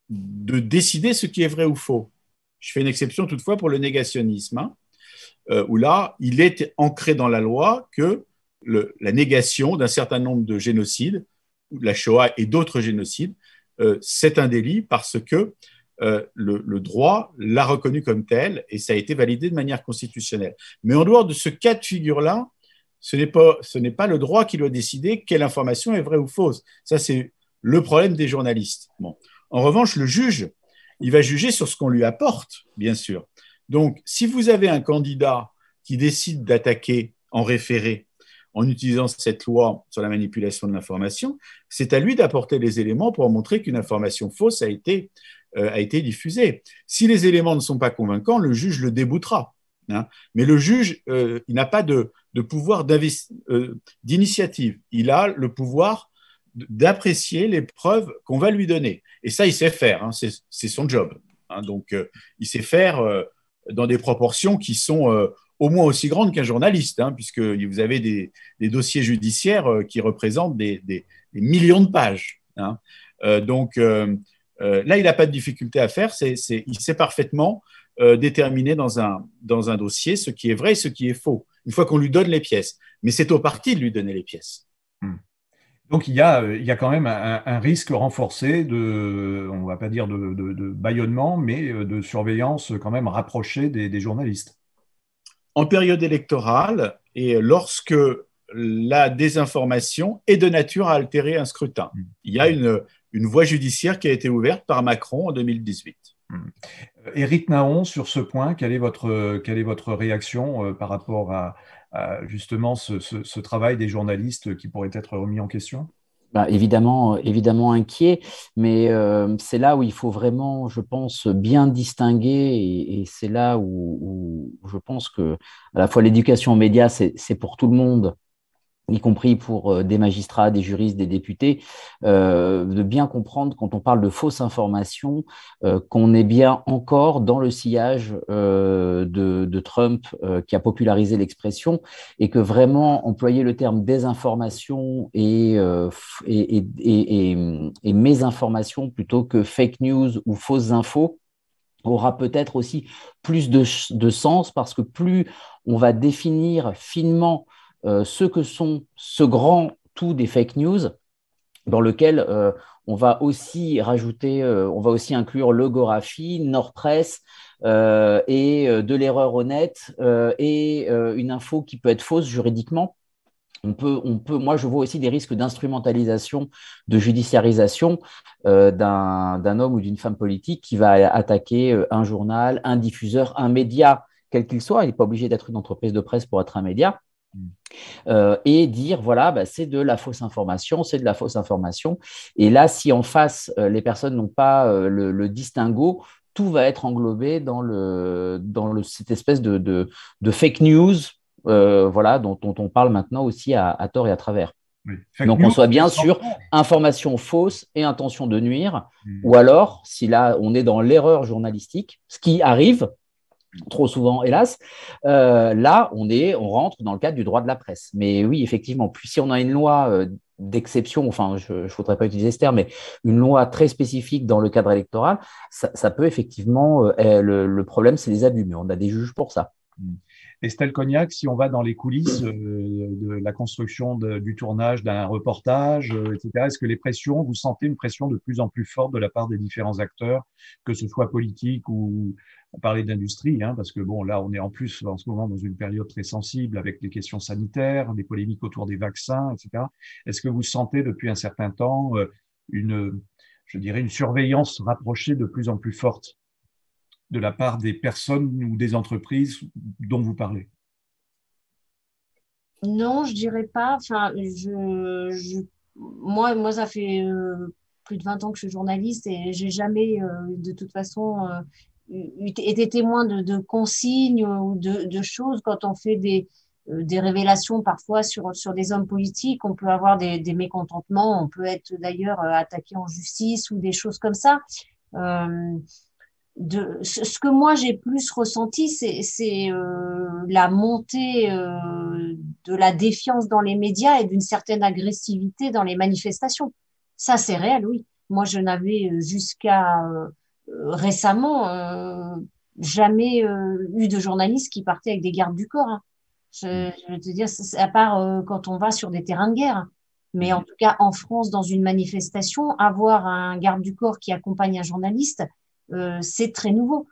[SPEAKER 4] de décider ce qui est vrai ou faux. Je fais une exception toutefois pour le négationnisme, hein, où là, il est ancré dans la loi que la négation d'un certain nombre de génocides, la Shoah et d'autres génocides, c'est un délit parce que le droit l'a reconnu comme tel et ça a été validé de manière constitutionnelle. Mais en dehors de ce cas de figure-là, ce n'est pas le droit qui doit décider quelle information est vraie ou fausse. Ça, c'est le problème des journalistes. Bon. En revanche, le juge, il va juger sur ce qu'on lui apporte, bien sûr. Donc, si vous avez un candidat qui décide d'attaquer en référé en utilisant cette loi sur la manipulation de l'information, c'est à lui d'apporter les éléments pour montrer qu'une information fausse a été diffusée. Si les éléments ne sont pas convaincants, le juge le déboutera. Hein. Mais le juge, il n'a pas de pouvoir d'initiative. Il a le pouvoir d'apprécier les preuves qu'on va lui donner. Et ça, il sait faire. Hein. C'est son job. Hein. Donc, il sait faire dans des proportions qui sont au moins aussi grandes qu'un journaliste, hein, puisque vous avez des dossiers judiciaires qui représentent des millions de pages. Hein. Donc, là, il n'a pas de difficulté à faire. Il sait parfaitement déterminer dans un dossier ce qui est vrai et ce qui est faux, une fois qu'on lui donne les pièces. Mais c'est au parti de lui donner les pièces.
[SPEAKER 1] Donc, il y a quand même un risque renforcé on ne va pas dire de bâillonnement, mais de surveillance quand même rapprochée des journalistes.
[SPEAKER 4] En période électorale et lorsque la désinformation est de nature à altérer un scrutin. Il y a une voie judiciaire qui a été ouverte par Macron en 2018.
[SPEAKER 1] Éric Naon, sur ce point, quelle est votre réaction par rapport à justement ce travail des journalistes qui pourrait être remis en question?
[SPEAKER 2] Évidemment inquiet, mais c'est là où il faut vraiment, je pense, bien distinguer, et c'est là où je pense que à la fois l'éducation aux médias, c'est pour tout le monde, y compris pour des magistrats, des juristes, des députés, de bien comprendre quand on parle de fausses informations, qu'on est bien encore dans le sillage de Trump qui a popularisé l'expression, et que vraiment employer le terme désinformation et mésinformation plutôt que fake news ou fausses infos aura peut-être aussi plus de sens, parce que plus on va définir finement ce que sont ce grand tout des fake news dans lequel on va aussi rajouter, on va aussi inclure le Gorafi, Nordpress et de l'erreur honnête et une info qui peut être fausse juridiquement. Moi, je vois aussi des risques d'instrumentalisation, de judiciarisation d'un homme ou d'une femme politique qui va attaquer un journal, un diffuseur, un média, quel qu'il soit. Il n'est pas obligé d'être une entreprise de presse pour être un média. Et dire, voilà, bah, c'est de la fausse information, c'est de la fausse information. Et là, si en face, les personnes n'ont pas le distinguo, tout va être englobé dans cette espèce de fake news voilà, dont on parle maintenant aussi à tort et à travers.
[SPEAKER 1] Oui.
[SPEAKER 2] Donc, on soit bien sûr information fausse et intention de nuire, ou alors, si là, on est dans l'erreur journalistique, ce qui arrive trop souvent, hélas, là, on rentre dans le cadre du droit de la presse. Mais oui, effectivement, puis si on a une loi d'exception, enfin, je ne voudrais pas utiliser ce terme, mais une loi très spécifique dans le cadre électoral, ça peut effectivement, le problème, c'est les abus, mais on a des juges pour ça.
[SPEAKER 1] Estelle Cognac, si on va dans les coulisses de la construction du tournage d'un reportage, etc., est-ce que vous sentez une pression de plus en plus forte de la part des différents acteurs, que ce soit politique ou on parlait d'industrie, hein, parce que bon, là, on est en plus en ce moment dans une période très sensible avec les questions sanitaires, des polémiques autour des vaccins, etc. Est-ce que vous sentez depuis un certain temps je dirais, une surveillance rapprochée de plus en plus forte de la part des personnes ou des entreprises dont vous parlez?
[SPEAKER 3] Non, je dirais pas. Enfin, moi, ça fait plus de 20 ans que je suis journaliste et j'ai jamais, de toute façon, été témoin de consignes ou de choses quand on fait des révélations parfois sur des hommes politiques. On peut avoir des mécontentements, on peut être d'ailleurs attaqué en justice ou des choses comme ça. Euh, ce que moi j'ai plus ressenti, c'est la montée de la défiance dans les médias et d'une certaine agressivité dans les manifestations. Ça, c'est réel, oui. Moi, je n'avais jusqu'à récemment jamais eu de journaliste qui partait avec des gardes du corps, hein. Je veux te dire, à part quand on va sur des terrains de guerre. Mais en tout cas, en France, dans une manifestation, avoir un garde du corps qui accompagne un journaliste, c'est très nouveau.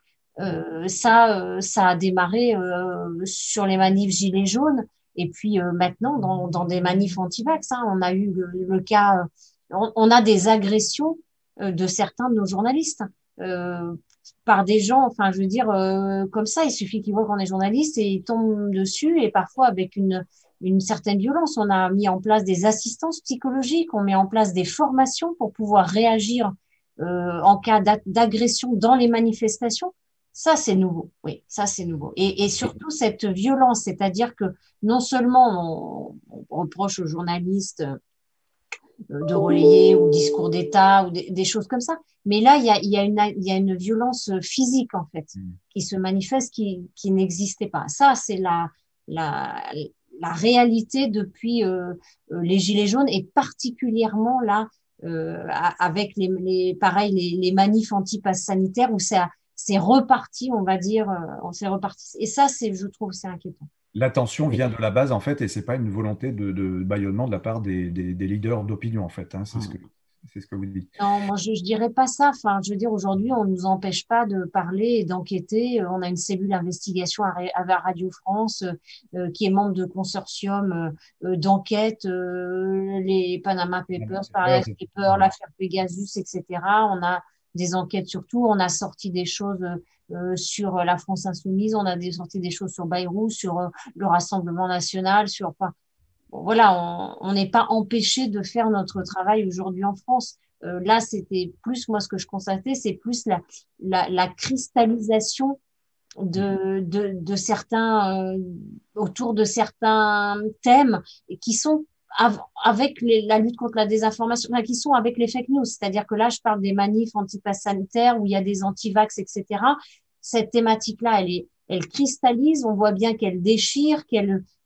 [SPEAKER 3] Ça a démarré sur les manifs Gilets jaunes et puis maintenant dans des manifs anti-vax. Hein, on a eu le cas, on a des agressions de certains de nos journalistes par des gens, enfin je veux dire, comme ça, il suffit qu'ils voient qu'on est journaliste et ils tombent dessus et parfois avec une certaine violence. On a mis en place des assistances psychologiques, on met en place des formations pour pouvoir réagir en cas d'agression dans les manifestations. Ça, c'est nouveau. Oui, ça, c'est nouveau. Et surtout, cette violence, c'est-à-dire que non seulement on reproche aux journalistes de relayer ou discours d'État ou des choses comme ça, mais là, il y a une violence physique, en fait, qui se manifeste, qui n'existait pas. Ça, c'est la réalité depuis les Gilets jaunes et particulièrement là, avec les manifs anti-pass sanitaire où c'est reparti, on va dire, on s'est reparti. Et ça, je trouve, c'est inquiétant.
[SPEAKER 1] L'attention vient de la base, en fait, et c'est pas une volonté de bâillonnement de la part des leaders d'opinion, en fait, hein, c'est ce que vous dites.
[SPEAKER 3] Non, moi, je dirais pas ça. Enfin, je veux dire, aujourd'hui, on nous empêche pas de parler et d'enquêter. On a une cellule d'investigation à Radio France qui est membre de consortium d'enquête, les Panama Papers, Paradise Papers, l'affaire Pegasus, etc. On a des enquêtes sur tout. On a sorti des choses sur la France insoumise. On a sorti des choses sur Bayrou, sur le Rassemblement national, sur... Enfin, voilà, on n'est pas empêché de faire notre travail aujourd'hui en France. Là, c'était plus, moi, ce que je constatais, c'est plus la cristallisation de certains, autour de certains thèmes qui sont avec la lutte contre la désinformation, enfin, qui sont avec les fake news. C'est-à-dire que là, je parle des manifs anti-pass sanitaire où il y a des anti-vax, etc. Cette thématique-là, elle cristallise, on voit bien qu'elle déchire,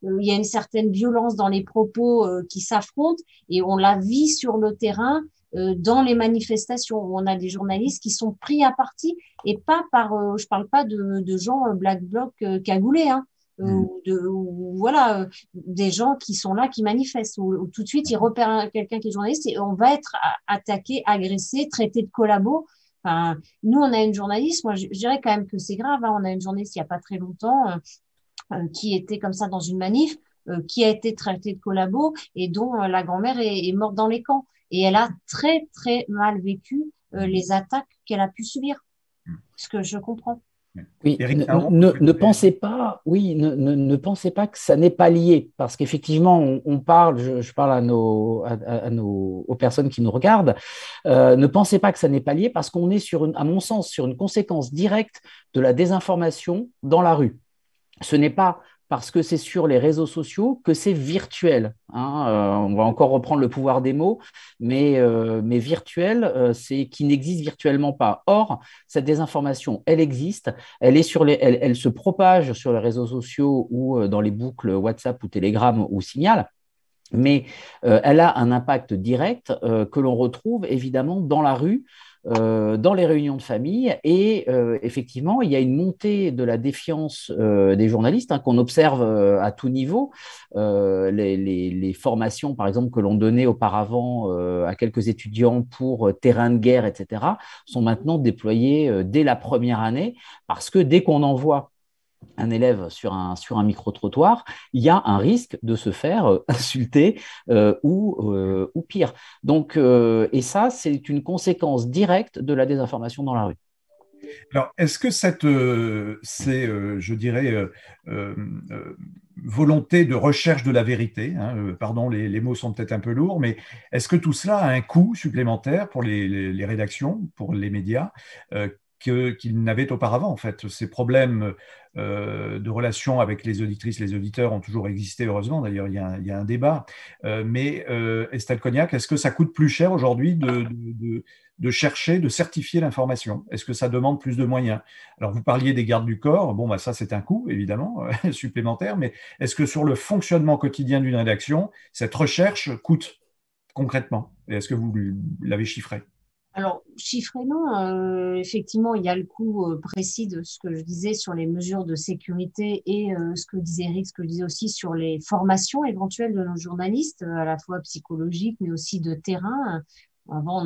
[SPEAKER 3] il y a une certaine violence dans les propos qui s'affrontent et on la vit sur le terrain dans les manifestations où on a des journalistes qui sont pris à partie et pas par, je parle pas de gens black bloc cagoulés, hein. ou voilà, des gens qui sont là, qui manifestent, ou tout de suite ils repèrent quelqu'un qui est journaliste et on va être attaqué, agressé, traité de collabo. Enfin, nous, on a une journaliste, moi je dirais quand même que c'est grave, hein, on a une journaliste il n'y a pas très longtemps qui était comme ça dans une manif, qui a été traitée de collabo et dont la grand-mère est morte dans les camps. Et elle a très, très mal vécu les attaques qu'elle a pu subir, ce que je comprends.
[SPEAKER 2] Oui,
[SPEAKER 1] Éric Caron,
[SPEAKER 2] ne pensez pas, oui, ne pensez pas que ça n'est pas lié, parce qu'effectivement, on parle, je parle aux personnes qui nous regardent, ne pensez pas que ça n'est pas lié, parce qu'on est à mon sens, sur une conséquence directe de la désinformation dans la rue. Ce n'est pas parce que c'est sur les réseaux sociaux que c'est virtuel, hein. On va encore reprendre le pouvoir des mots, mais virtuel, c'est qui n'existe virtuellement pas. Or, cette désinformation, elle existe, elle se propage sur les réseaux sociaux ou dans les boucles WhatsApp ou Telegram ou Signal. Mais elle a un impact direct que l'on retrouve évidemment dans la rue, dans les réunions de famille. Et effectivement, il y a une montée de la défiance des journalistes, hein, qu'on observe à tout niveau. Les formations, par exemple, que l'on donnait auparavant à quelques étudiants pour terrain de guerre, etc., sont maintenant déployées dès la première année, parce que dès qu'on envoie un élève sur un micro-trottoir, il y a un risque de se faire insulter ou pire. Donc, et ça, c'est une conséquence directe de la désinformation dans la rue.
[SPEAKER 1] Alors, est-ce que je dirais, volonté de recherche de la vérité, hein, pardon, les mots sont peut-être un peu lourds, mais est-ce que tout cela a un coût supplémentaire pour les rédactions, pour les médias, qu'ils n'avaient auparavant, en fait? Ces problèmes de relations avec les auditrices, les auditeurs ont toujours existé, heureusement. D'ailleurs, il y a un débat. Mais Estelle Cognac, est-ce que ça coûte plus cher aujourd'hui de chercher, de certifier l'information? Est-ce que ça demande plus de moyens? Alors, vous parliez des gardes du corps. Bon, bah, ça, c'est un coût, évidemment, supplémentaire. Mais est-ce que sur le fonctionnement quotidien d'une rédaction, cette recherche coûte concrètement? Et est-ce que vous l'avez chiffré?
[SPEAKER 3] Alors, chiffré, non. Effectivement, il y a le coût précis de ce que je disais sur les mesures de sécurité et ce que disait Eric, ce que je disais aussi sur les formations éventuelles de nos journalistes, à la fois psychologiques, mais aussi de terrain. Avant,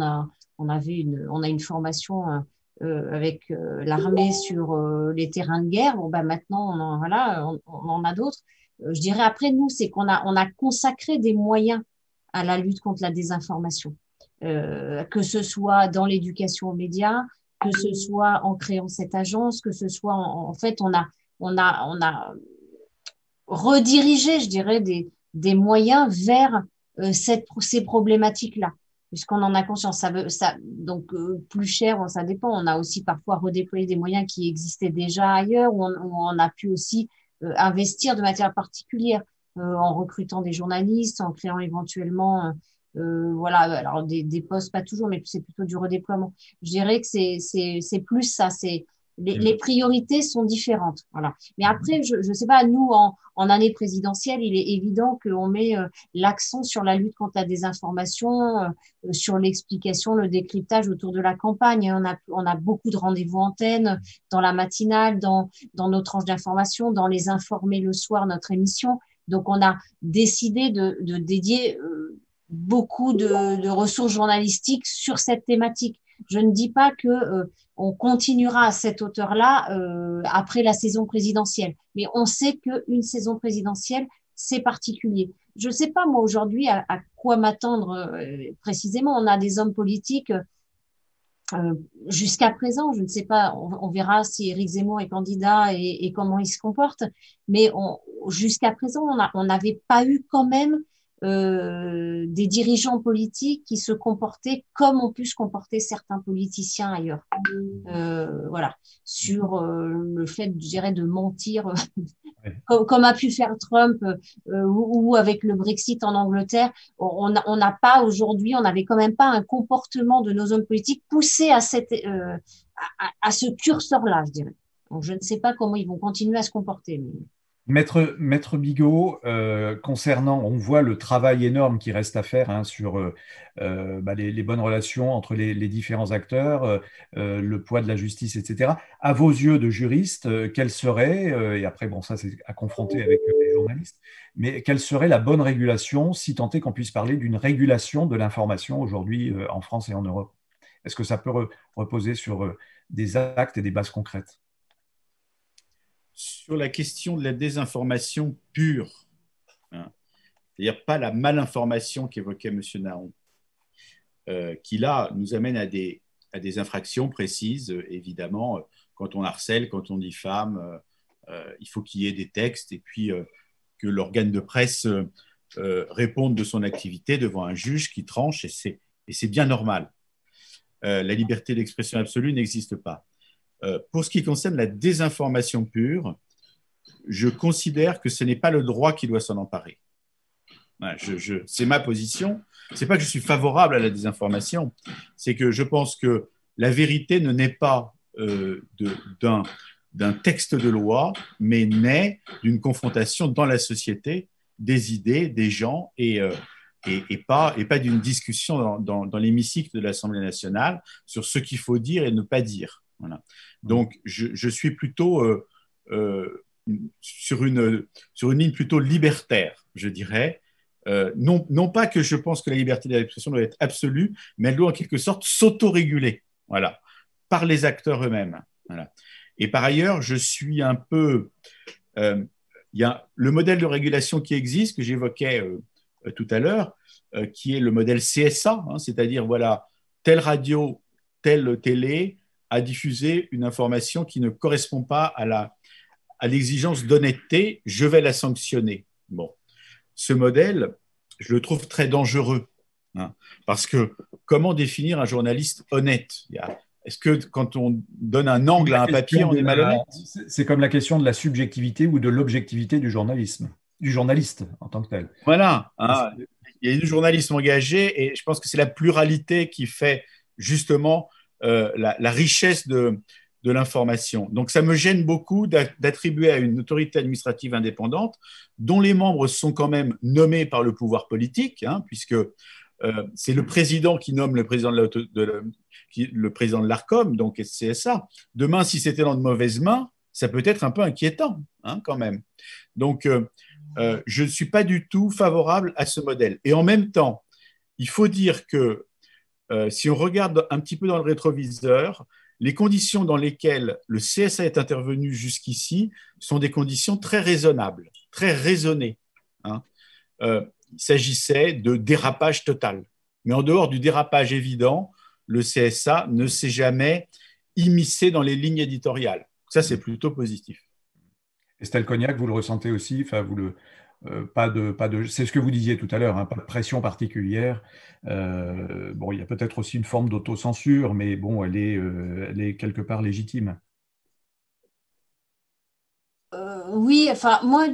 [SPEAKER 3] on a une formation avec l'armée sur les terrains de guerre. Bon, bah, maintenant, on en a d'autres. Je dirais après, nous, c'est on a consacré des moyens à la lutte contre la désinformation. Que ce soit dans l'éducation aux médias, que ce soit en créant cette agence, que ce soit en fait, on a redirigé, je dirais, des moyens vers ces problématiques-là, puisqu'on en a conscience. Donc, plus cher, ça dépend. On a aussi parfois redéployé des moyens qui existaient déjà ailleurs, où on a pu aussi investir de manière particulière en recrutant des journalistes, en créant éventuellement voilà, alors des postes, pas toujours, mais c'est plutôt du redéploiement. Je dirais que c'est plus ça, les priorités sont différentes. Voilà. Mais après, je sais pas, nous, en année présidentielle, il est évident qu'on met l'accent sur la lutte contre la désinformation, sur l'explication, le décryptage autour de la campagne. On a beaucoup de rendez-vous antennes dans la matinale, dans nos tranches d'information, dans les informés le soir, notre émission. Donc, on a décidé de dédier beaucoup de ressources journalistiques sur cette thématique. Je ne dis pas que on continuera à cette hauteur-là après la saison présidentielle, mais on sait qu'une saison présidentielle, c'est particulier. Je ne sais pas, moi, aujourd'hui, à quoi m'attendre précisément. On a des hommes politiques jusqu'à présent, je ne sais pas, on verra si Éric Zemmour est candidat et comment il se comporte, mais jusqu'à présent, on n'avait pas eu quand même des dirigeants politiques qui se comportaient comme ont pu se comporter certains politiciens ailleurs. Voilà, sur le fait, je dirais, de mentir, comme a pu faire Trump ou avec le Brexit en Angleterre. On n'a pas aujourd'hui, on n'avait quand même pas un comportement de nos hommes politiques poussé à ce curseur-là, je dirais. Donc, je ne sais pas comment ils vont continuer à se comporter. Mais
[SPEAKER 1] Maître Bigot, concernant, on voit le travail énorme qui reste à faire hein, sur les bonnes relations entre les différents acteurs, le poids de la justice, etc. À vos yeux de juriste, quelle serait, et après, bon, ça c'est à confronter avec les journalistes, mais quelle serait la bonne régulation, si tant est qu'on puisse parler d'une régulation de l'information aujourd'hui en France et en Europe? Est-ce que ça peut reposer sur des actes et des bases concrètes?
[SPEAKER 4] Sur la question de la désinformation pure, hein, c'est-à-dire pas la malinformation qu'évoquait M. Nahon, qui là nous amène à des infractions précises, évidemment, quand on harcèle, quand on diffame, il faut qu'il y ait des textes et puis que l'organe de presse réponde de son activité devant un juge qui tranche, et c'est bien normal. La liberté d'expression absolue n'existe pas. Pour ce qui concerne la désinformation pure, je considère que ce n'est pas le droit qui doit s'en emparer. C'est ma position. Ce n'est pas que je suis favorable à la désinformation, c'est que je pense que la vérité ne naît pas d'un texte de loi, mais naît d'une confrontation dans la société des idées, des gens, et pas d'une discussion dans l'hémicycle de l'Assemblée nationale sur ce qu'il faut dire et ne pas dire. Voilà. Donc, je suis plutôt sur une ligne plutôt libertaire, je dirais. Non pas que je pense que la liberté d'expression doit être absolue, mais elle doit en quelque sorte s'autoréguler, voilà, par les acteurs eux-mêmes. Voilà. Et par ailleurs, je suis un peu... il y a le modèle de régulation qui existe, que j'évoquais tout à l'heure, qui est le modèle CSA, hein, c'est-à-dire, voilà, telle radio, telle télé a diffusé une information qui ne correspond pas à l'exigence d'honnêteté, je vais la sanctionner. Bon. Ce modèle, je le trouve très dangereux, hein, parce que comment définir un journaliste honnête? Est-ce que quand on donne un angle à un papier, on est malhonnête?
[SPEAKER 1] C'est comme la question de la subjectivité ou de l'objectivité du journalisme, du journaliste en tant que tel.
[SPEAKER 4] Voilà, hein, il y a du journalisme engagé et je pense que c'est la pluralité qui fait justement la richesse de l'information. Donc ça me gêne beaucoup d'attribuer à une autorité administrative indépendante dont les membres sont quand même nommés par le pouvoir politique, hein, puisque c'est le président qui nomme le président le président de l'Arcom, donc CSA. Demain, si c'était dans de mauvaises mains, ça peut être un peu inquiétant, hein, quand même. Donc, je ne suis pas du tout favorable à ce modèle. Et en même temps, il faut dire que si on regarde un petit peu dans le rétroviseur, les conditions dans lesquelles le CSA est intervenu jusqu'ici sont des conditions très raisonnables, très raisonnées, hein. Il s'agissait de dérapage total. Mais en dehors du dérapage évident, le CSA ne s'est jamais immiscé dans les lignes éditoriales. Ça, c'est plutôt positif.
[SPEAKER 1] Estelle Cognac, vous le ressentez aussi, enfin, pas de, c'est ce que vous disiez tout à l'heure, hein, pas de pression particulière. Bon, il y a peut-être aussi une forme d'autocensure, mais bon, elle est quelque part légitime.
[SPEAKER 3] Oui, enfin, moi,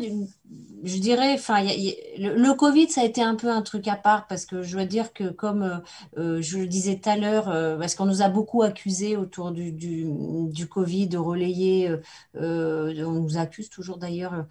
[SPEAKER 3] je dirais, enfin, le Covid, ça a été un peu un truc à part parce que je dois dire que, comme je le disais tout à l'heure, parce qu'on nous a beaucoup accusés autour du Covid de relayer, on nous accuse toujours d'ailleurs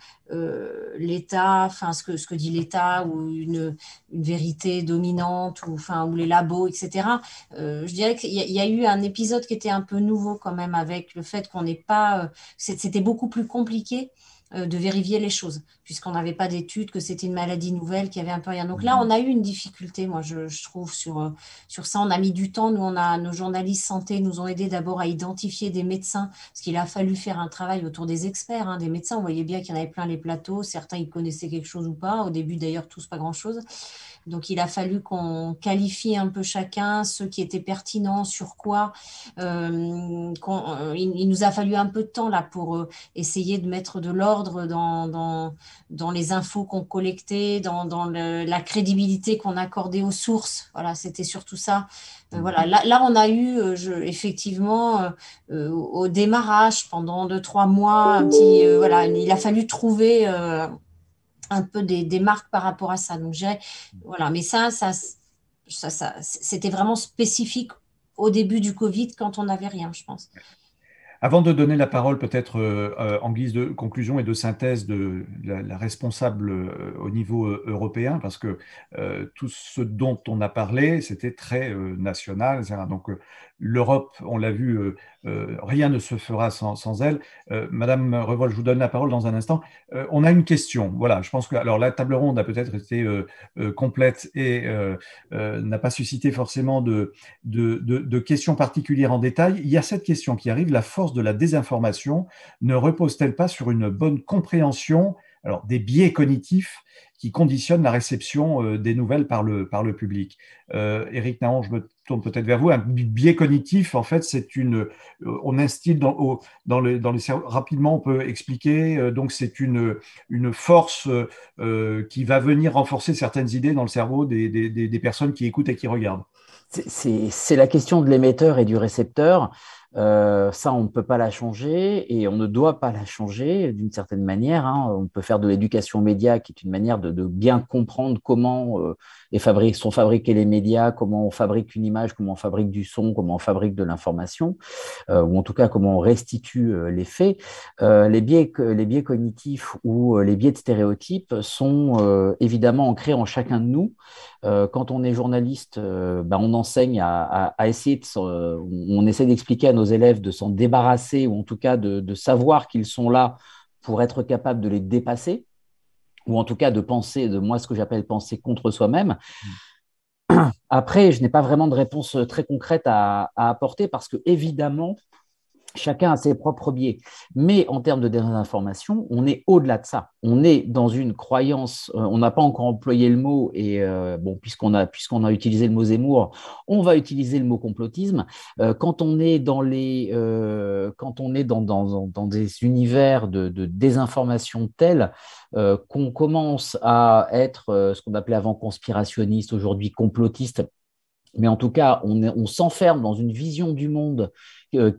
[SPEAKER 3] l'État, enfin, ce que dit l'État ou une vérité dominante ou les labos, etc. Je dirais qu'il y a eu un épisode qui était un peu nouveau quand même avec le fait qu'on n'ait pas, c'était beaucoup plus compliqué de vérifier les choses, puisqu'on n'avait pas d'études, que c'était une maladie nouvelle, qu'il y avait un peu rien. Donc là, on a eu une difficulté, moi, je trouve, sur ça. On a mis du temps. Nous, nos journalistes santé nous ont aidés d'abord à identifier des médecins, parce qu'il a fallu faire un travail autour des experts, hein, des médecins. On voyait bien qu'il y en avait plein les plateaux. Certains, ils connaissaient quelque chose ou pas. Au début, d'ailleurs, tous pas grand-chose. Donc, il a fallu qu'on qualifie un peu chacun, ceux qui étaient pertinents, sur quoi. Il nous a fallu un peu de temps là pour essayer de mettre de l'ordre dans les infos qu'on collectait, dans la crédibilité qu'on accordait aux sources. Voilà, c'était surtout ça. Voilà, là, on a eu effectivement au démarrage, pendant 2-3 mois, voilà, il a fallu trouver un peu des marques par rapport à ça. Donc, voilà, mais ça c'était vraiment spécifique au début du Covid quand on n'avait rien, je pense.
[SPEAKER 1] Avant de donner la parole peut-être en guise de conclusion et de synthèse de la responsable au niveau européen, parce que tout ce dont on a parlé, c'était très national, etc. Donc l'Europe, on l'a vu, rien ne se fera sans elle. Madame Revol, je vous donne la parole dans un instant. On a une question. Voilà, je pense que alors la table ronde a peut-être été complète et n'a pas suscité forcément de questions particulières en détail. Il y a cette question qui arrive, la force de la désinformation ne repose-t-elle pas sur une bonne compréhension des biais cognitifs qui conditionnent la réception des nouvelles par le public? Éric Naon, je me tourne peut-être vers vous. Un biais cognitif, en fait, c'est on instille dans les cerveaux, rapidement, on peut expliquer, donc c'est une force qui va venir renforcer certaines idées dans le cerveau des personnes qui écoutent et qui regardent.
[SPEAKER 2] C'est la question de l'émetteur et du récepteur. Ça, on ne peut pas la changer et on ne doit pas la changer d'une certaine manière. On peut faire de l'éducation média, qui est une manière de bien comprendre comment sont fabriqués les médias, comment on fabrique une image, comment on fabrique du son, comment on fabrique de l'information, ou en tout cas comment on restitue les faits. Les biais cognitifs ou les biais de stéréotypes sont évidemment ancrés en chacun de nous. Quand on est journaliste, on enseigne à essayer on essaie d'expliquer à nos élèves de s'en débarrasser ou en tout cas de savoir qu'ils sont là pour être capable de les dépasser ou en tout cas de penser, de moi ce que j'appelle penser contre soi-même. Après, je n'ai pas vraiment de réponse très concrète à apporter parce que évidemment, chacun a ses propres biais. Mais en termes de désinformation, on est au-delà de ça. On est dans une croyance, on n'a pas encore employé le mot, et puisqu'on a utilisé le mot Zemmour, on va utiliser le mot complotisme. Quand on est dans des univers de désinformation tels qu'on commence à être ce qu'on appelait avant conspirationniste, aujourd'hui complotiste, mais en tout cas, on s'enferme dans une vision du monde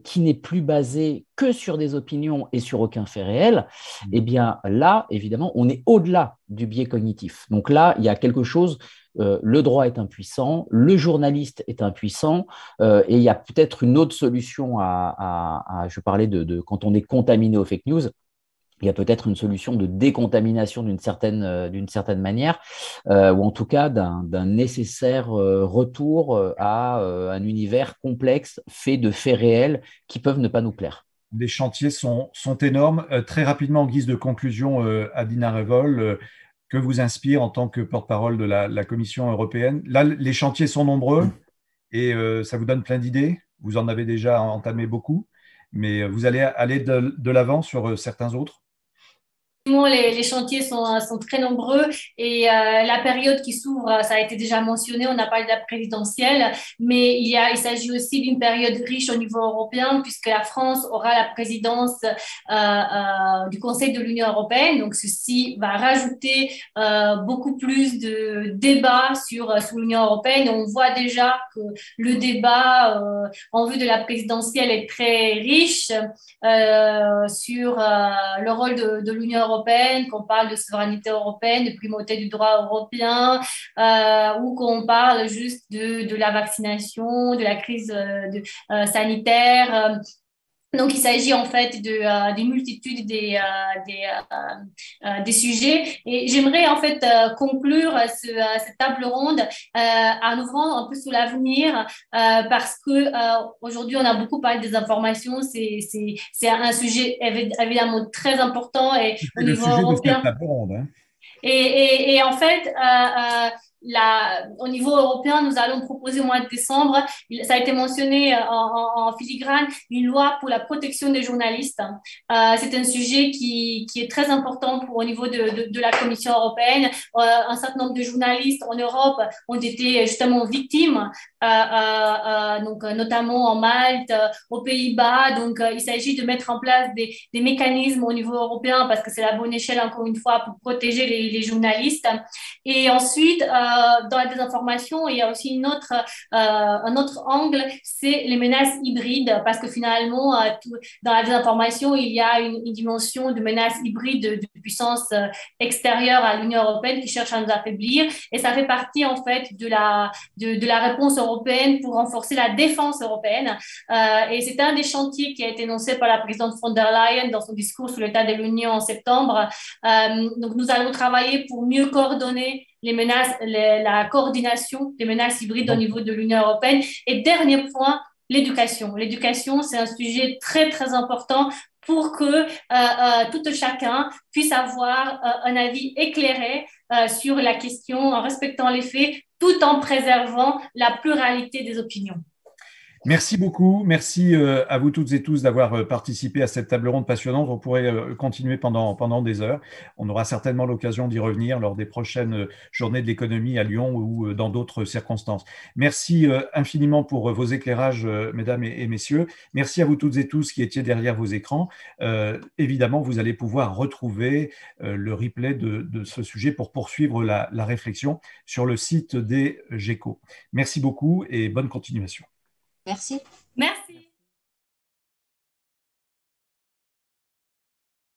[SPEAKER 2] qui n'est plus basée que sur des opinions et sur aucun fait réel, eh bien là, évidemment, on est au-delà du biais cognitif. Donc là, il y a quelque chose, le droit est impuissant, le journaliste est impuissant, et il y a peut-être une autre solution je parlais de quand on est contaminé aux fake news. Il y a peut-être une solution de décontamination d'une certaine manière, ou en tout cas d'un nécessaire retour à un univers complexe fait de faits réels qui peuvent ne pas nous plaire.
[SPEAKER 1] Les chantiers sont énormes. Très rapidement, en guise de conclusion, Adina Revol, que vous inspire en tant que porte-parole de la Commission européenne? Là, les chantiers sont nombreux et ça vous donne plein d'idées. Vous en avez déjà entamé beaucoup, mais vous allez aller de l'avant sur certains autres?
[SPEAKER 5] Les chantiers sont très nombreux et la période qui s'ouvre, ça a été déjà mentionné, on a parlé de la présidentielle, mais il s'agit aussi d'une période riche au niveau européen puisque la France aura la présidence du Conseil de l'Union européenne. Donc, ceci va rajouter beaucoup plus de débats sur l'Union européenne. On voit déjà que le débat en vue de la présidentielle est très riche sur le rôle de l'Union européenne, qu'on parle de souveraineté européenne, de primauté du droit européen, ou qu'on parle juste de la vaccination, de la crise sanitaire. Donc, il s'agit en fait des multitudes des sujets. Et j'aimerais en fait conclure cette table ronde en ouvrant un peu sur l'avenir parce que aujourd'hui, on a beaucoup parlé des informations. C'est un sujet évidemment très important et au niveau européen. Et en fait, au niveau européen, nous allons proposer au mois de décembre, ça a été mentionné en filigrane, une loi pour la protection des journalistes. C'est un sujet qui est très important au niveau de la Commission européenne. Un certain nombre de journalistes en Europe ont été justement victimes, donc notamment en Malte, aux Pays-Bas. Donc, il s'agit de mettre en place des mécanismes au niveau européen parce que c'est la bonne échelle, encore une fois, pour protéger les journalistes. Et ensuite, dans la désinformation, il y a aussi un autre angle, c'est les menaces hybrides, parce que finalement, dans la désinformation, il y a une dimension de menace hybride de puissance extérieure à l'Union européenne qui cherche à nous affaiblir. Et ça fait partie, en fait, de la réponse européenne pour renforcer la défense européenne. Et c'est un des chantiers qui a été énoncé par la présidente von der Leyen dans son discours sur l'état de l'Union en septembre. Donc, nous allons travailler pour mieux coordonner les menaces, la coordination des menaces hybrides au niveau de l'Union européenne. Et dernier point, l'éducation. L'éducation, c'est un sujet très, très important pour que tout chacun puisse avoir un avis éclairé sur la question en respectant les faits, tout en préservant la pluralité des opinions.
[SPEAKER 1] Merci beaucoup. Merci à vous toutes et tous d'avoir participé à cette table ronde passionnante. On pourrait continuer pendant des heures. On aura certainement l'occasion d'y revenir lors des prochaines journées de l'économie à Lyon ou dans d'autres circonstances. Merci infiniment pour vos éclairages, mesdames et messieurs. Merci à vous toutes et tous qui étiez derrière vos écrans. Évidemment, vous allez pouvoir retrouver le replay de ce sujet pour poursuivre la réflexion sur le site des GECO. Merci beaucoup et bonne continuation.
[SPEAKER 3] Merci.
[SPEAKER 5] Merci.